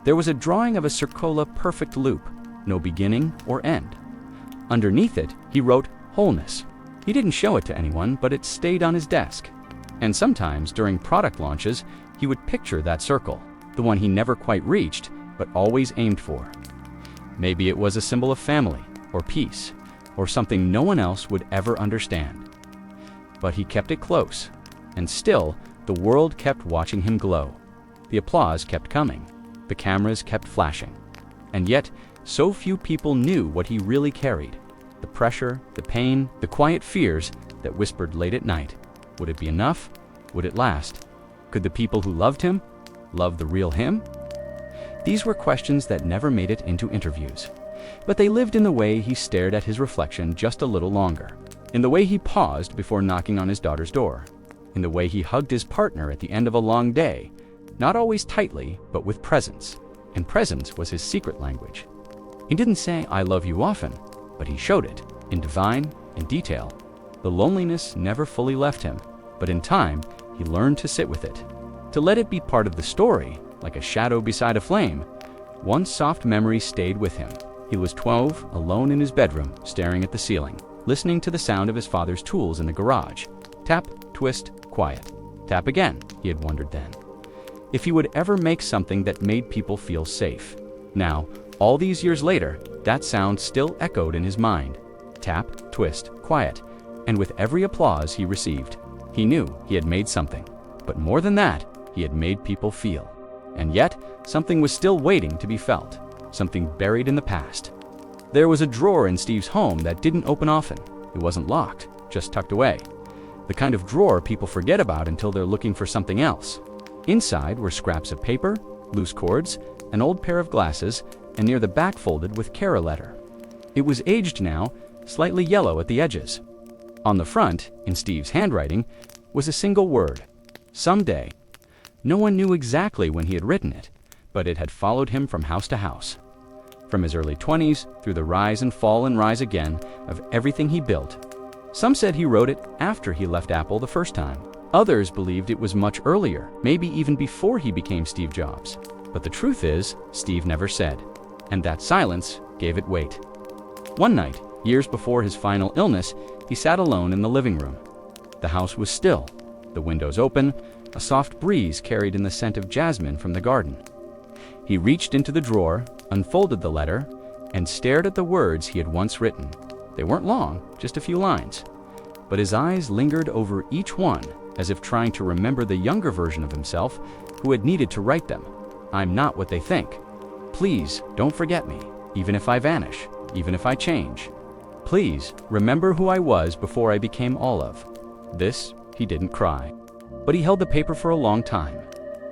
There was a drawing of a Circola perfect loop, no beginning or end. Underneath it, he wrote wholeness. He didn't show it to anyone, but it stayed on his desk. And sometimes, during product launches, he would picture that circle, the one he never quite reached, but always aimed for. Maybe it was a symbol of family, or peace, or something no one else would ever understand. But he kept it close, and still, the world kept watching him glow. The applause kept coming. The cameras kept flashing. And yet, so few people knew what he really carried. The pressure, the pain, the quiet fears that whispered late at night. Would it be enough? Would it last? Could the people who loved him? Love the real him? These were questions that never made it into interviews. But they lived in the way he stared at his reflection just a little longer, in the way he paused before knocking on his daughter's door, in the way he hugged his partner at the end of a long day, not always tightly, but with presence. And presence was his secret language. He didn't say, "I love you" often, but he showed it, in detail. The loneliness never fully left him, but in time, he learned to sit with it, to let it be part of the story, like a shadow beside a flame. One soft memory stayed with him. He was 12, alone in his bedroom, staring at the ceiling, listening to the sound of his father's tools in the garage. Tap, twist, quiet. Tap again, he had wondered then. If he would ever make something that made people feel safe. Now, all these years later, that sound still echoed in his mind. Tap, twist, quiet. And with every applause he received, he knew he had made something. But more than that, he had made people feel. And yet, something was still waiting to be felt. Something buried in the past. There was a drawer in Steve's home that didn't open often. It wasn't locked, just tucked away. The kind of drawer people forget about until they're looking for something else. Inside were scraps of paper, loose cords, an old pair of glasses, and near the back folded with Kara letter. It was aged now, slightly yellow at the edges. On the front, in Steve's handwriting, was a single word: someday. No one knew exactly when he had written it, but it had followed him from house to house. From his early 20s, through the rise and fall and rise again of everything he built. Some said he wrote it after he left Apple the first time. Others believed it was much earlier, maybe even before he became Steve Jobs. But the truth is, Steve never said, and that silence gave it weight. One night, years before his final illness, he sat alone in the living room. The house was still, the windows open, a soft breeze carried in the scent of jasmine from the garden. He reached into the drawer, unfolded the letter, and stared at the words he had once written. They weren't long, just a few lines. But his eyes lingered over each one, as if trying to remember the younger version of himself who had needed to write them. I'm not what they think. Please, don't forget me, even if I vanish, even if I change. Please, remember who I was before I became all of. This, he didn't cry. But he held the paper for a long time.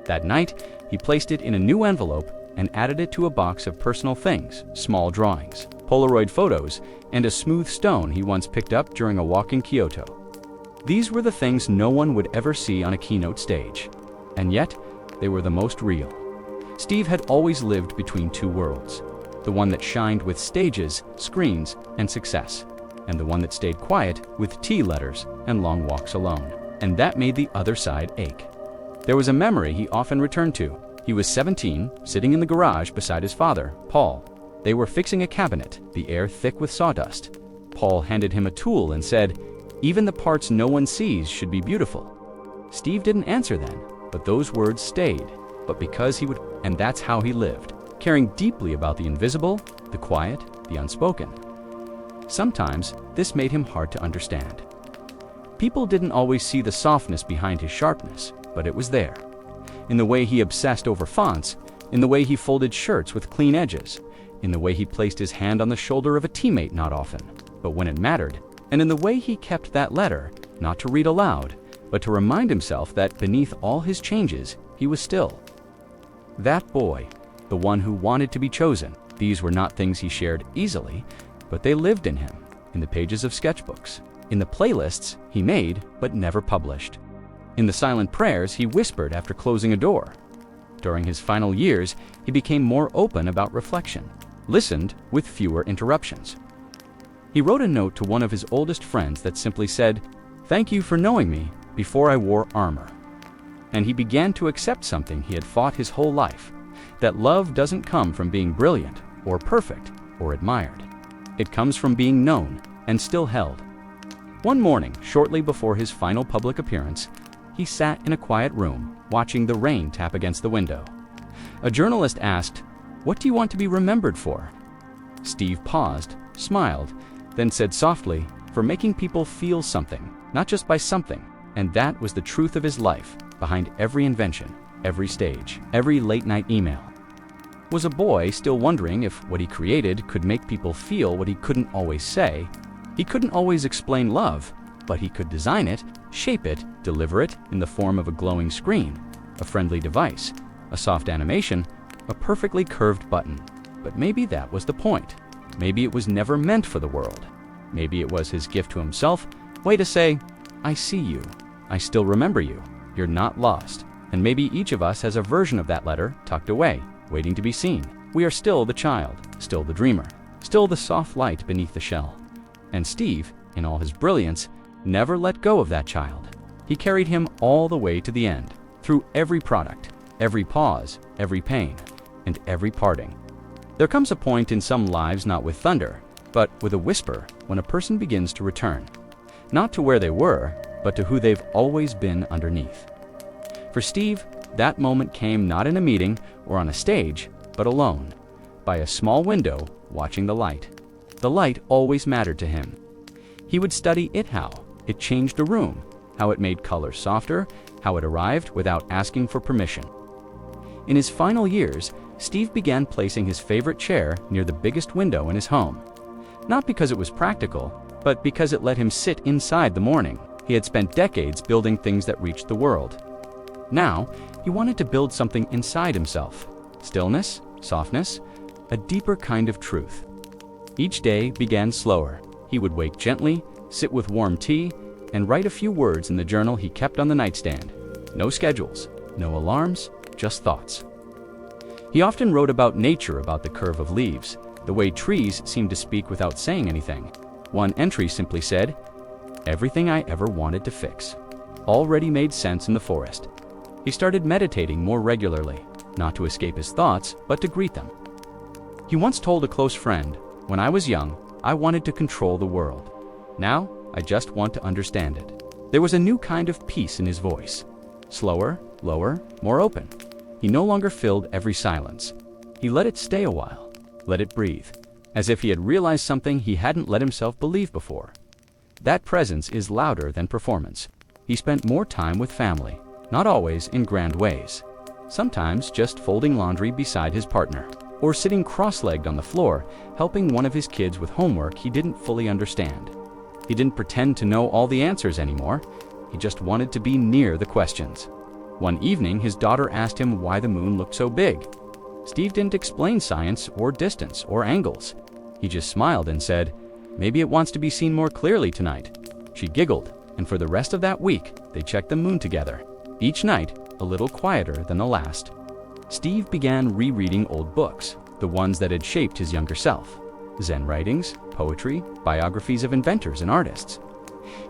That night, he placed it in a new envelope and added it to a box of personal things, small drawings, Polaroid photos, and a smooth stone he once picked up during a walk in Kyoto. These were the things no one would ever see on a keynote stage. And yet, they were the most real. Steve had always lived between two worlds. The one that shined with stages, screens, and success. And the one that stayed quiet with T letters and long walks alone. And that made the other side ache. There was a memory he often returned to. He was 17, sitting in the garage beside his father, Paul. They were fixing a cabinet, the air thick with sawdust. Paul handed him a tool and said, "Even the parts no one sees should be beautiful." Steve didn't answer then, but those words stayed. But because he would, and that's how he lived, caring deeply about the invisible, the quiet, the unspoken. Sometimes, this made him hard to understand. People didn't always see the softness behind his sharpness, but it was there. In the way he obsessed over fonts, in the way he folded shirts with clean edges, in the way he placed his hand on the shoulder of a teammate not often, but when it mattered, and in the way he kept that letter, not to read aloud, but to remind himself that beneath all his changes, he was still that boy, the one who wanted to be chosen. These were not things he shared easily, but they lived in him, in the pages of sketchbooks, in the playlists he made but never published, in the silent prayers he whispered after closing a door. During his final years, he became more open about reflection, listened with fewer interruptions. He wrote a note to one of his oldest friends that simply said, "Thank you for knowing me before I wore armor." And he began to accept something he had fought his whole life, that love doesn't come from being brilliant or perfect or admired. It comes from being known and still held. One morning, shortly before his final public appearance, he sat in a quiet room, watching the rain tap against the window. A journalist asked, "What do you want to be remembered for?" Steve paused, smiled, then said softly, "For making people feel something, not just by something." And that was the truth of his life, behind every invention, every stage, every late-night email. Was a boy still wondering if what he created could make people feel what he couldn't always say? He couldn't always explain love, but he could design it, shape it, deliver it in the form of a glowing screen, a friendly device, a soft animation, a perfectly curved button. But maybe that was the point. Maybe it was never meant for the world. Maybe it was his gift to himself, way to say, I see you. I still remember you. You're not lost. And maybe each of us has a version of that letter tucked away, waiting to be seen. We are still the child, still the dreamer, still the soft light beneath the shell. And Steve, in all his brilliance, never let go of that child. He carried him all the way to the end, through every product, every pause, every pain, and every parting. There comes a point in some lives not with thunder, but with a whisper when a person begins to return. Not to where they were, but to who they've always been underneath. For Steve, that moment came not in a meeting or on a stage, but alone, by a small window watching the light. The light always mattered to him. He would study it, how it changed a room, how it made color softer, how it arrived without asking for permission. In his final years, Steve began placing his favorite chair near the biggest window in his home. Not because it was practical, but because it let him sit inside the morning. He had spent decades building things that reached the world. Now, he wanted to build something inside himself. Stillness, softness, a deeper kind of truth. Each day began slower. He would wake gently, sit with warm tea, and write a few words in the journal he kept on the nightstand. No schedules, no alarms, just thoughts. He often wrote about nature, about the curve of leaves, the way trees seemed to speak without saying anything. One entry simply said, "Everything I ever wanted to fix already made sense in the forest." He started meditating more regularly, not to escape his thoughts, but to greet them. He once told a close friend, "When I was young, I wanted to control the world. Now, I just want to understand it." There was a new kind of peace in his voice. Slower, lower, more open. He no longer filled every silence. He let it stay a while, let it breathe, as if he had realized something he hadn't let himself believe before. That presence is louder than performance. He spent more time with family, not always in grand ways. Sometimes just folding laundry beside his partner, or sitting cross-legged on the floor, helping one of his kids with homework he didn't fully understand. He didn't pretend to know all the answers anymore. He just wanted to be near the questions. One evening, his daughter asked him why the moon looked so big. Steve didn't explain science or distance or angles. He just smiled and said, "Maybe it wants to be seen more clearly tonight." She giggled, and for the rest of that week, they checked the moon together. Each night, a little quieter than the last. Steve began rereading old books, the ones that had shaped his younger self. Zen writings, poetry, biographies of inventors and artists.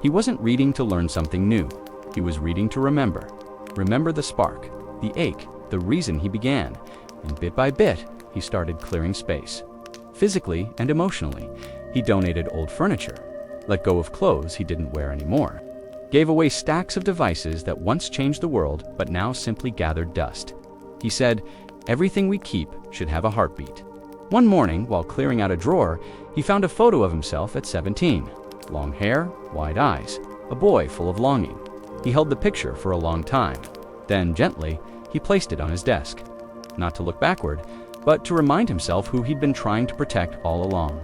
He wasn't reading to learn something new. He was reading to remember. Remember the spark, the ache, the reason he began. And bit by bit, he started clearing space. Physically and emotionally, he donated old furniture, let go of clothes he didn't wear anymore, gave away stacks of devices that once changed the world but now simply gathered dust. He said, "Everything we keep should have a heartbeat." One morning, while clearing out a drawer, he found a photo of himself at 17. Long hair, wide eyes, a boy full of longing. He held the picture for a long time. Then, gently, he placed it on his desk. Not to look backward, but to remind himself who he'd been trying to protect all along.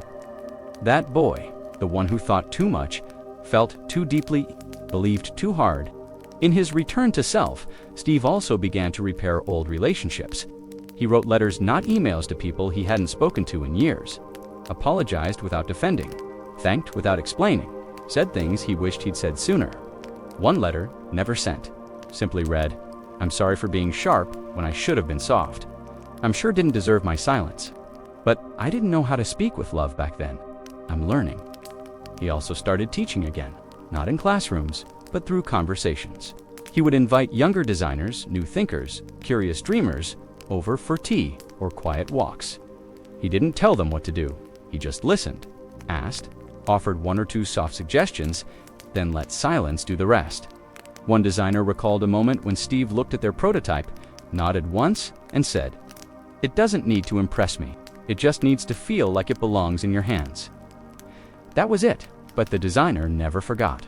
That boy, the one who thought too much, felt too deeply, believed too hard. In his return to self, Steve also began to repair old relationships. He wrote letters, not emails, to people he hadn't spoken to in years. Apologized without defending. Thanked without explaining. Said things he wished he'd said sooner. One letter, never sent, simply read, "I'm sorry for being sharp when I should have been soft. I'm sure didn't deserve my silence. But I didn't know how to speak with love back then. I'm learning." He also started teaching again, not in classrooms, but through conversations. He would invite younger designers, new thinkers, curious dreamers, over for tea or quiet walks. He didn't tell them what to do. He just listened, asked, offered one or two soft suggestions, then let silence do the rest. One designer recalled a moment when Steve looked at their prototype, nodded once, and said, "It doesn't need to impress me. It just needs to feel like it belongs in your hands." That was it, but the designer never forgot.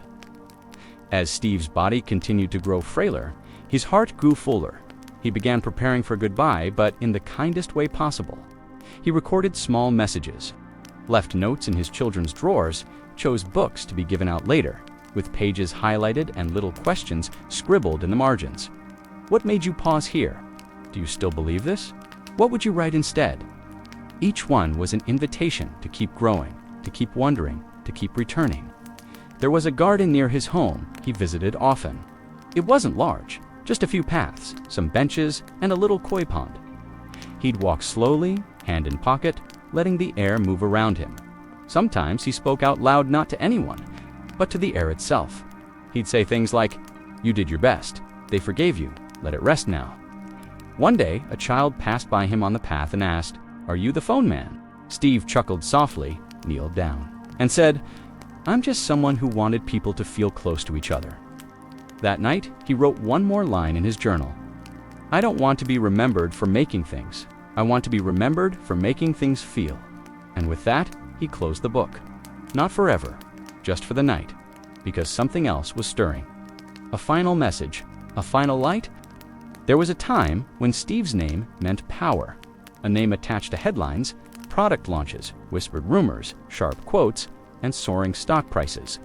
As Steve's body continued to grow frailer, his heart grew fuller. He began preparing for goodbye, but in the kindest way possible. He recorded small messages, left notes in his children's drawers, chose books to be given out later, with pages highlighted and little questions scribbled in the margins. What made you pause here? Do you still believe this? What would you write instead? Each one was an invitation to keep growing, to keep wondering, to keep returning. There was a garden near his home he visited often. It wasn't large, just a few paths, some benches, and a little koi pond. He'd walk slowly, hand in pocket, letting the air move around him. Sometimes he spoke out loud not to anyone, but to the air itself. He'd say things like, "You did your best. They forgave you. Let it rest now." One day, a child passed by him on the path and asked, "Are you the phone man?" Steve chuckled softly, kneeled down, and said, "I'm just someone who wanted people to feel close to each other." That night, he wrote one more line in his journal. "I don't want to be remembered for making things. I want to be remembered for making things feel." And with that, he closed the book. Not forever, just for the night, because something else was stirring. A final message, a final light. There was a time when Steve's name meant power, a name attached to headlines, product launches, whispered rumors, sharp quotes, and soaring stock prices.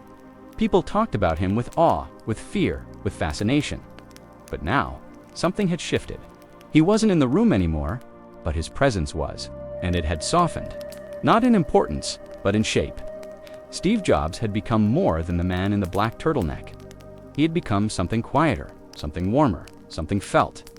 People talked about him with awe, with fear, with fascination. But now, something had shifted. He wasn't in the room anymore, but his presence was, and it had softened. Not in importance, but in shape. Steve Jobs had become more than the man in the black turtleneck. He had become something quieter, something warmer, something felt.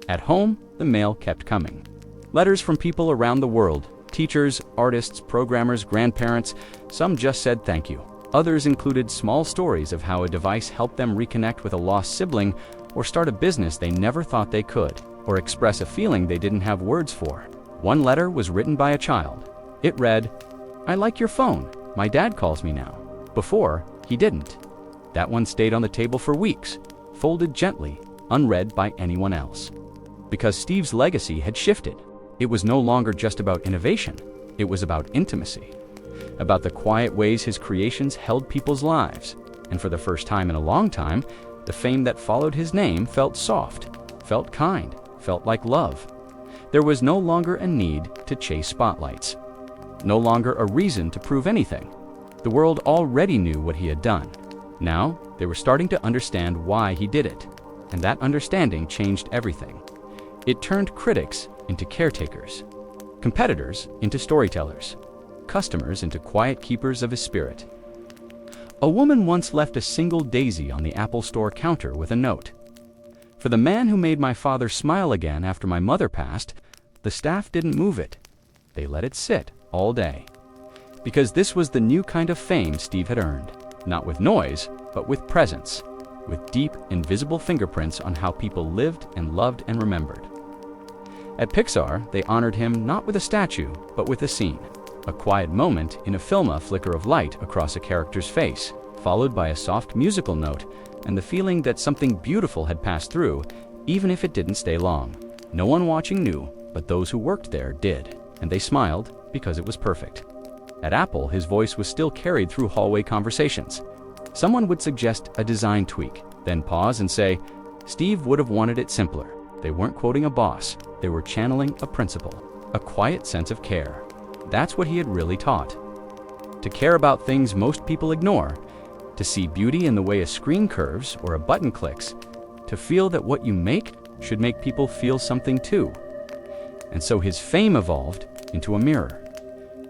At home, the mail kept coming. Letters from people around the world, teachers, artists, programmers, grandparents. Some just said thank you. Others included small stories of how a device helped them reconnect with a lost sibling, or start a business they never thought they could, or express a feeling they didn't have words for. One letter was written by a child. It read, "I like your phone. My dad calls me now. Before, he didn't." That one stayed on the table for weeks, folded gently, unread by anyone else. Because Steve's legacy had shifted. It was no longer just about innovation. It was about intimacy. About the quiet ways his creations held people's lives. And for the first time in a long time, the fame that followed his name felt soft, felt kind, felt like love. There was no longer a need to chase spotlights. No longer a reason to prove anything. The world already knew what he had done. Now, they were starting to understand why he did it. And that understanding changed everything. It turned critics into caretakers, competitors into storytellers, customers into quiet keepers of his spirit. A woman once left a single daisy on the Apple Store counter with a note. "For the man who made my father smile again after my mother passed, the staff didn't move it. They let it sit all day." Because this was the new kind of fame Steve had earned, not with noise, but with presence, with deep, invisible fingerprints on how people lived and loved and remembered. At Pixar, they honored him not with a statue, but with a scene. A quiet moment in a film, a flicker of light across a character's face, followed by a soft musical note, and the feeling that something beautiful had passed through, even if it didn't stay long. No one watching knew, but those who worked there did, and they smiled because it was perfect. At Apple, his voice was still carried through hallway conversations. Someone would suggest a design tweak, then pause and say, "Steve would have wanted it simpler." They weren't quoting a boss, they were channeling a principle, a quiet sense of care. That's what he had really taught. To care about things most people ignore, to see beauty in the way a screen curves or a button clicks, to feel that what you make should make people feel something too. And so his fame evolved into a mirror,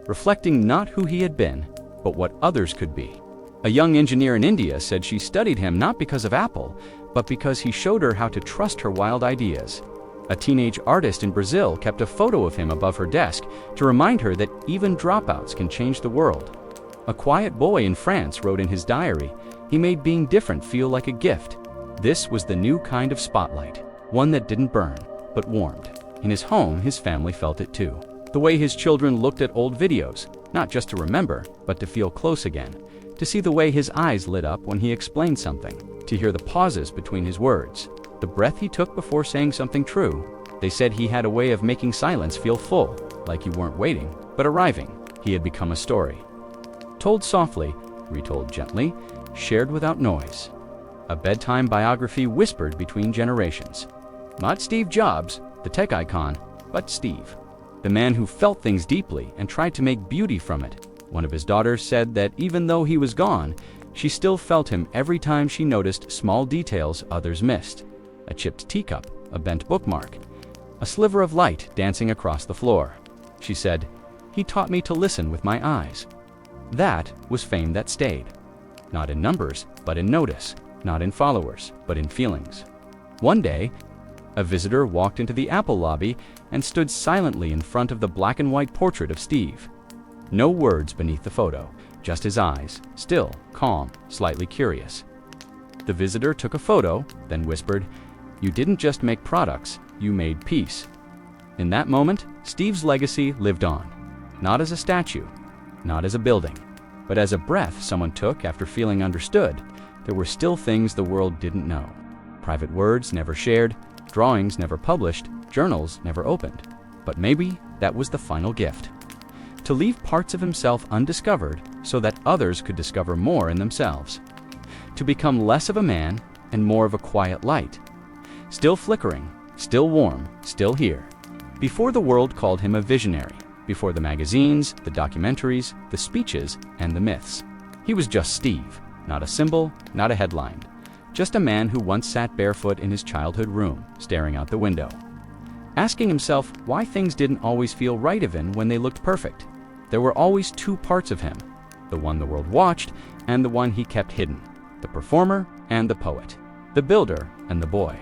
reflecting not who he had been, but what others could be. A young engineer in India said she studied him not because of Apple, but because he showed her how to trust her wild ideas. A teenage artist in Brazil kept a photo of him above her desk to remind her that even dropouts can change the world. A quiet boy in France wrote in his diary, "He made being different feel like a gift." This was the new kind of spotlight, one that didn't burn, but warmed. In his home, his family felt it too. The way his children looked at old videos, not just to remember, but to feel close again. To see the way his eyes lit up when he explained something, to hear the pauses between his words, the breath he took before saying something true. They said he had a way of making silence feel full, like you weren't waiting, but arriving. He had become a story. Told softly, retold gently, shared without noise. A bedtime biography whispered between generations. Not Steve Jobs, the tech icon, but Steve, the man who felt things deeply and tried to make beauty from it. One of his daughters said that even though he was gone, she still felt him every time she noticed small details others missed. A chipped teacup, a bent bookmark. a sliver of light dancing across the floor. She said, "He taught me to listen with my eyes." That was fame that stayed. Not in numbers, but in notice. Not in followers, but in feelings. One day, a visitor walked into the Apple lobby and stood silently in front of the black and white portrait of Steve. No words beneath the photo, just his eyes, still, calm, slightly curious. The visitor took a photo, then whispered, "You didn't just make products, you made peace." In that moment, Steve's legacy lived on. Not as a statue, not as a building, but as a breath someone took after feeling understood. There were still things the world didn't know. Private words never shared, drawings never published, journals never opened. But maybe that was the final gift. To leave parts of himself undiscovered so that others could discover more in themselves. To become less of a man and more of a quiet light. Still flickering, still warm, still here. Before the world called him a visionary, before the magazines, the documentaries, the speeches, and the myths. He was just Steve, not a symbol, not a headline. Just a man who once sat barefoot in his childhood room, staring out the window. Asking himself why things didn't always feel right even when they looked perfect. There were always two parts of him, the one the world watched and the one he kept hidden, the performer and the poet, the builder and the boy.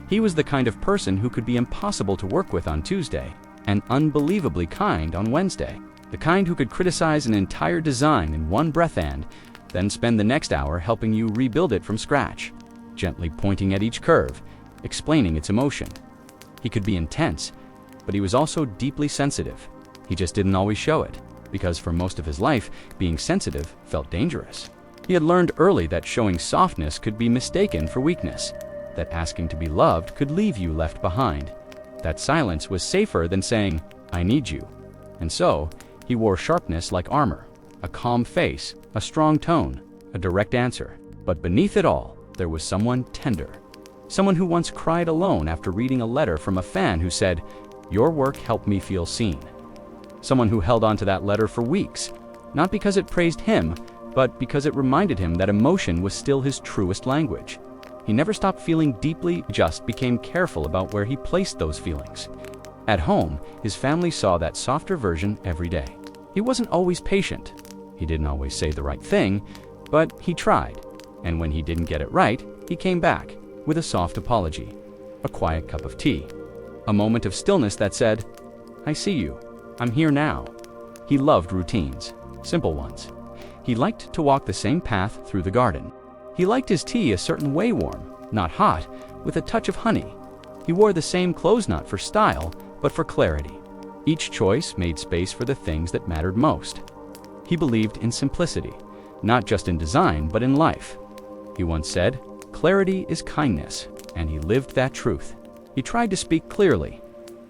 He was the kind of person who could be impossible to work with on Tuesday and unbelievably kind on Wednesday, the kind who could criticize an entire design in one breath and then spend the next hour helping you rebuild it from scratch, gently pointing at each curve, explaining its emotion. He could be intense, but he was also deeply sensitive. He just didn't always show it, because for most of his life, being sensitive felt dangerous. He had learned early that showing softness could be mistaken for weakness, that asking to be loved could leave you left behind, that silence was safer than saying, "I need you." And so, he wore sharpness like armor, a calm face, a strong tone, a direct answer. But beneath it all, there was someone tender. Someone who once cried alone after reading a letter from a fan who said, "Your work helped me feel seen." Someone who held on to that letter for weeks, not because it praised him, but because it reminded him that emotion was still his truest language. He never stopped feeling deeply, just became careful about where he placed those feelings. At home, his family saw that softer version every day. He wasn't always patient. He didn't always say the right thing, but he tried. And when he didn't get it right, he came back with a soft apology, a quiet cup of tea, a moment of stillness that said, "I see you. I'm here now." He loved routines, simple ones. He liked to walk the same path through the garden. He liked his tea a certain way warm, not hot, with a touch of honey. He wore the same clothes not for style, but for clarity. Each choice made space for the things that mattered most. He believed in simplicity, not just in design, but in life. He once said, "Clarity is kindness," and he lived that truth. He tried to speak clearly,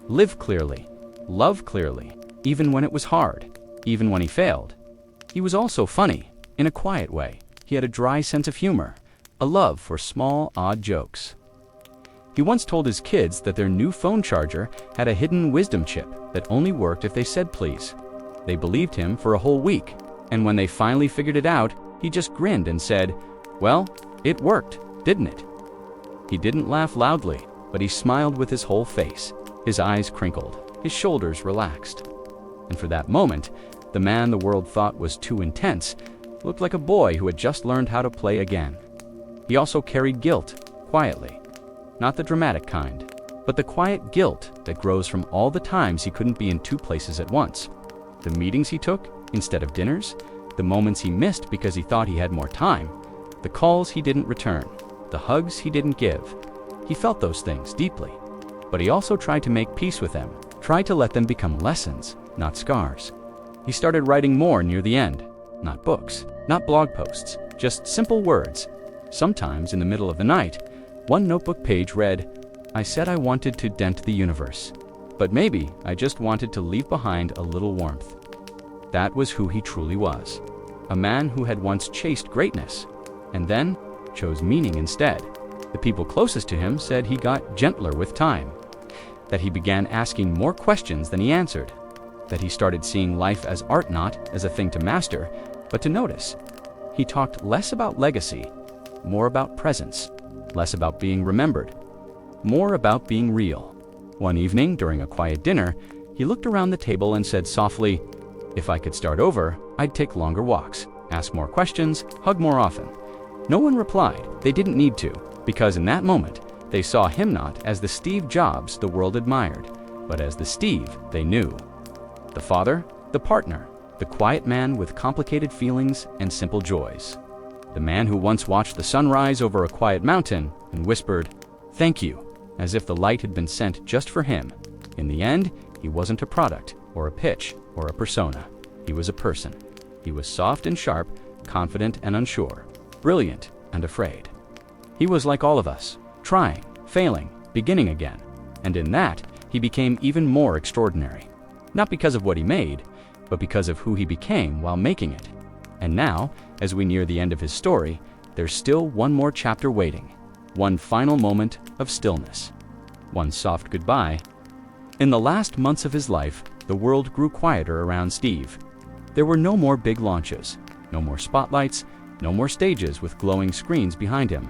live clearly, love clearly, even when it was hard, even when he failed. He was also funny, in a quiet way. He had a dry sense of humor, a love for small, odd jokes. He once told his kids that their new phone charger had a hidden wisdom chip that only worked if they said please. They believed him for a whole week, and when they finally figured it out, he just grinned and said, "Well, it worked, didn't it?" He didn't laugh loudly, but he smiled with his whole face. His eyes crinkled, his shoulders relaxed. And for that moment, the man the world thought was too intense looked like a boy who had just learned how to play again. He also carried guilt, quietly. Not the dramatic kind, but the quiet guilt that grows from all the times he couldn't be in two places at once. The meetings he took instead of dinners, the moments he missed because he thought he had more time, the calls he didn't return, the hugs he didn't give. He felt those things deeply, but he also tried to make peace with them, tried to let them become lessons, not scars. He started writing more near the end, not books, not blog posts, just simple words. Sometimes in the middle of the night, one notebook page read, "I said I wanted to dent the universe, but maybe I just wanted to leave behind a little warmth." That was who he truly was. A man who had once chased greatness, and then chose meaning instead. The people closest to him said he got gentler with time, that he began asking more questions than he answered, that he started seeing life as art, not as a thing to master, but to notice. He talked less about legacy, more about presence, less about being remembered, more about being real. One evening, during a quiet dinner, he looked around the table and said softly, "If I could start over, I'd take longer walks, ask more questions, hug more often." No one replied. They didn't need to, because in that moment, they saw him not as the Steve Jobs the world admired, but as the Steve they knew. The father, the partner, the quiet man with complicated feelings and simple joys. The man who once watched the sun rise over a quiet mountain and whispered, "Thank you," as if the light had been sent just for him. In the end, he wasn't a product, or a pitch, or a persona. He was a person. He was soft and sharp, confident and unsure, brilliant and afraid. He was like all of us, trying, failing, beginning again. And in that, he became even more extraordinary. Not because of what he made, but because of who he became while making it. And now, as we near the end of his story, there's still one more chapter waiting. One final moment of stillness. One soft goodbye. In the last months of his life, the world grew quieter around Steve. There were no more big launches, no more spotlights, no more stages with glowing screens behind him.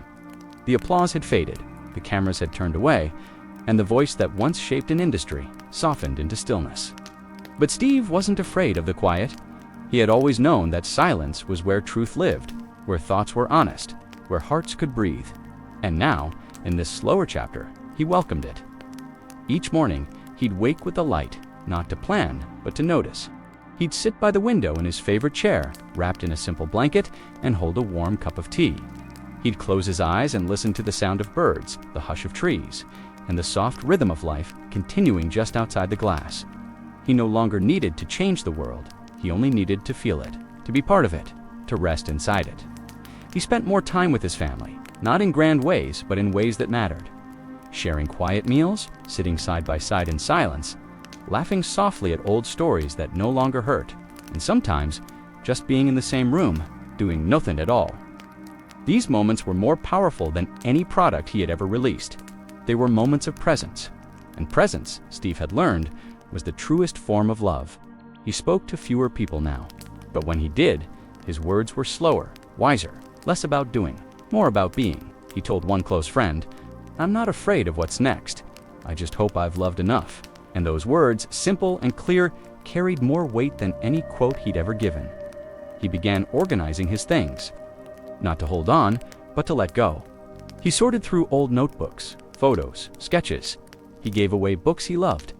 The applause had faded, the cameras had turned away, and the voice that once shaped an industry softened into stillness. But Steve wasn't afraid of the quiet. He had always known that silence was where truth lived, where thoughts were honest, where hearts could breathe. And now, in this slower chapter, he welcomed it. Each morning, he'd wake with the light, not to plan, but to notice. He'd sit by the window in his favorite chair, wrapped in a simple blanket, and hold a warm cup of tea. He'd close his eyes and listen to the sound of birds, the hush of trees, and the soft rhythm of life continuing just outside the glass. He no longer needed to change the world. He only needed to feel it, to be part of it, to rest inside it. He spent more time with his family, not in grand ways, but in ways that mattered. Sharing quiet meals, sitting side by side in silence, laughing softly at old stories that no longer hurt, and sometimes just being in the same room, doing nothing at all. These moments were more powerful than any product he had ever released. They were moments of presence. And presence, Steve had learned, was the truest form of love. He spoke to fewer people now. But when he did, his words were slower, wiser, less about doing, more about being. He told one close friend, "I'm not afraid of what's next. I just hope I've loved enough." And those words, simple and clear, carried more weight than any quote he'd ever given. He began organizing his things. Not to hold on, but to let go. He sorted through old notebooks, photos, sketches. He gave away books he loved,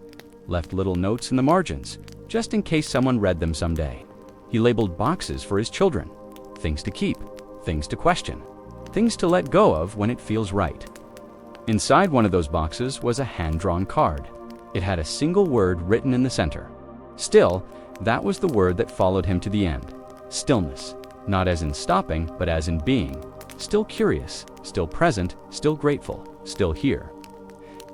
left little notes in the margins, just in case someone read them someday. He labeled boxes for his children, things to keep, things to question, things to let go of when it feels right. Inside one of those boxes was a hand-drawn card. It had a single word written in the center. Still, that was the word that followed him to the end. Stillness. Not as in stopping, but as in being. Still curious, still present, still grateful, still here.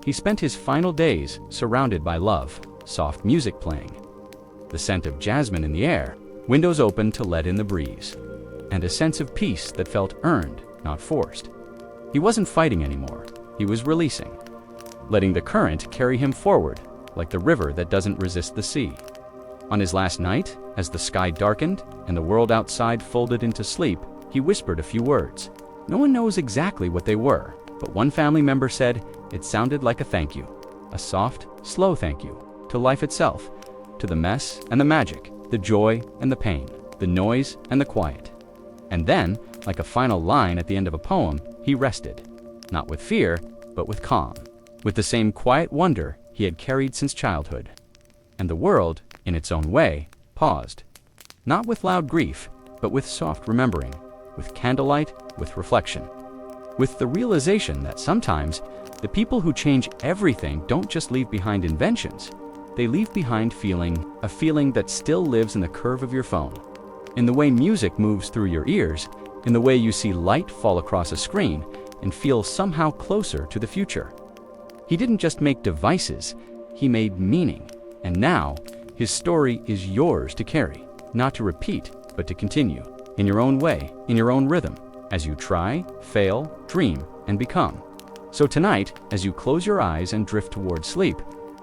He spent his final days surrounded by love, soft music playing, the scent of jasmine in the air, windows open to let in the breeze, and a sense of peace that felt earned, not forced. He wasn't fighting anymore. He was releasing, letting the current carry him forward, like the river that doesn't resist the sea. On his last night, as the sky darkened and the world outside folded into sleep, he whispered a few words. No one knows exactly what they were, but one family member said it sounded like a thank you. A soft, slow thank you to life itself, to the mess and the magic, the joy and the pain, the noise and the quiet. And then, like a final line at the end of a poem, he rested, not with fear, but with calm, with the same quiet wonder he had carried since childhood. And the world, in its own way, paused, not with loud grief, but with soft remembering, with candlelight, with reflection, with the realization that sometimes the people who change everything don't just leave behind inventions, they leave behind a feeling that still lives in the curve of your phone, in the way music moves through your ears, in the way you see light fall across a screen and feel somehow closer to the future. He didn't just make devices, he made meaning. And now, his story is yours to carry, not to repeat, but to continue, in your own way, in your own rhythm, as you try, fail, dream, and become. So tonight, as you close your eyes and drift toward sleep,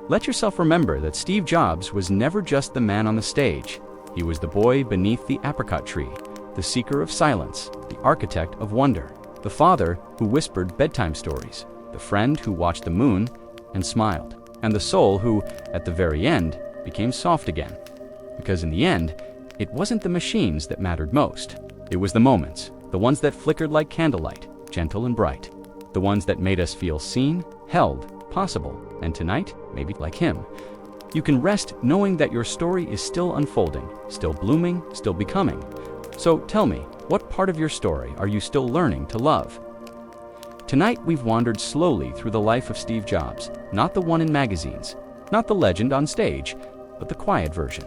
let yourself remember that Steve Jobs was never just the man on the stage. He was the boy beneath the apricot tree, the seeker of silence, the architect of wonder, the father who whispered bedtime stories, the friend who watched the moon and smiled, and the soul who, at the very end, became soft again. Because in the end, it wasn't the machines that mattered most. It was the moments, the ones that flickered like candlelight, gentle and bright. The ones that made us feel seen, held, possible, and tonight, maybe like him. You can rest knowing that your story is still unfolding, still blooming, still becoming. So tell me, what part of your story are you still learning to love? Tonight we've wandered slowly through the life of Steve Jobs, not the one in magazines, not the legend on stage, but the quiet version.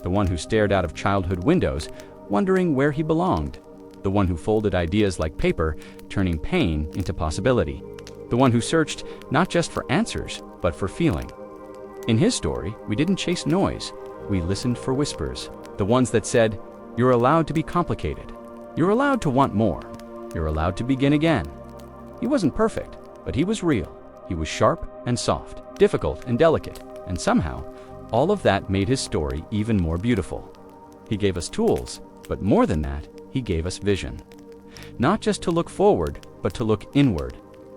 The one who stared out of childhood windows, wondering where he belonged. The one who folded ideas like paper, turning pain into possibility. The one who searched not just for answers, but for feeling. In his story, we didn't chase noise. We listened for whispers. The ones that said, "You're allowed to be complicated. You're allowed to want more. You're allowed to begin again." He wasn't perfect, but he was real. He was sharp and soft, difficult and delicate, and somehow, all of that made his story even more beautiful. He gave us tools, but more than that, he gave us vision. Not just to look forward, but to look inward.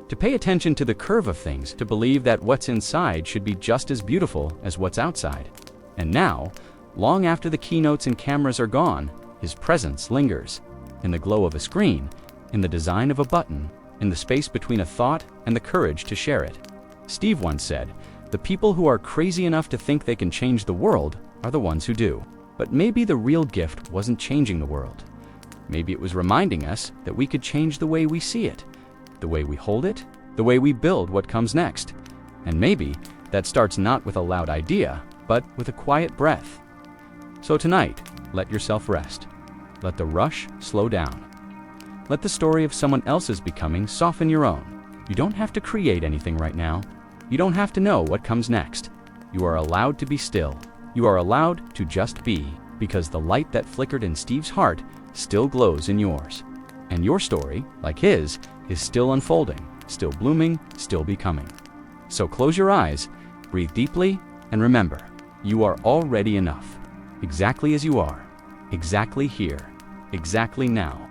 To pay attention to the curve of things, to believe that what's inside should be just as beautiful as what's outside. And now, long after the keynotes and cameras are gone, his presence lingers. In the glow of a screen, in the design of a button, in the space between a thought and the courage to share it. Steve once said, "The people who are crazy enough to think they can change the world are the ones who do." But maybe the real gift wasn't changing the world. Maybe it was reminding us that we could change the way we see it, the way we hold it, the way we build what comes next. And maybe that starts not with a loud idea, but with a quiet breath. So tonight, let yourself rest. Let the rush slow down. Let the story of someone else's becoming soften your own. You don't have to create anything right now. You don't have to know what comes next. You are allowed to be still. You are allowed to just be, because the light that flickered in Steve's heart still glows in yours. And your story, like his, is still unfolding, still blooming, still becoming. So close your eyes, breathe deeply, and remember, you are already enough. Exactly as you are, exactly here, exactly now.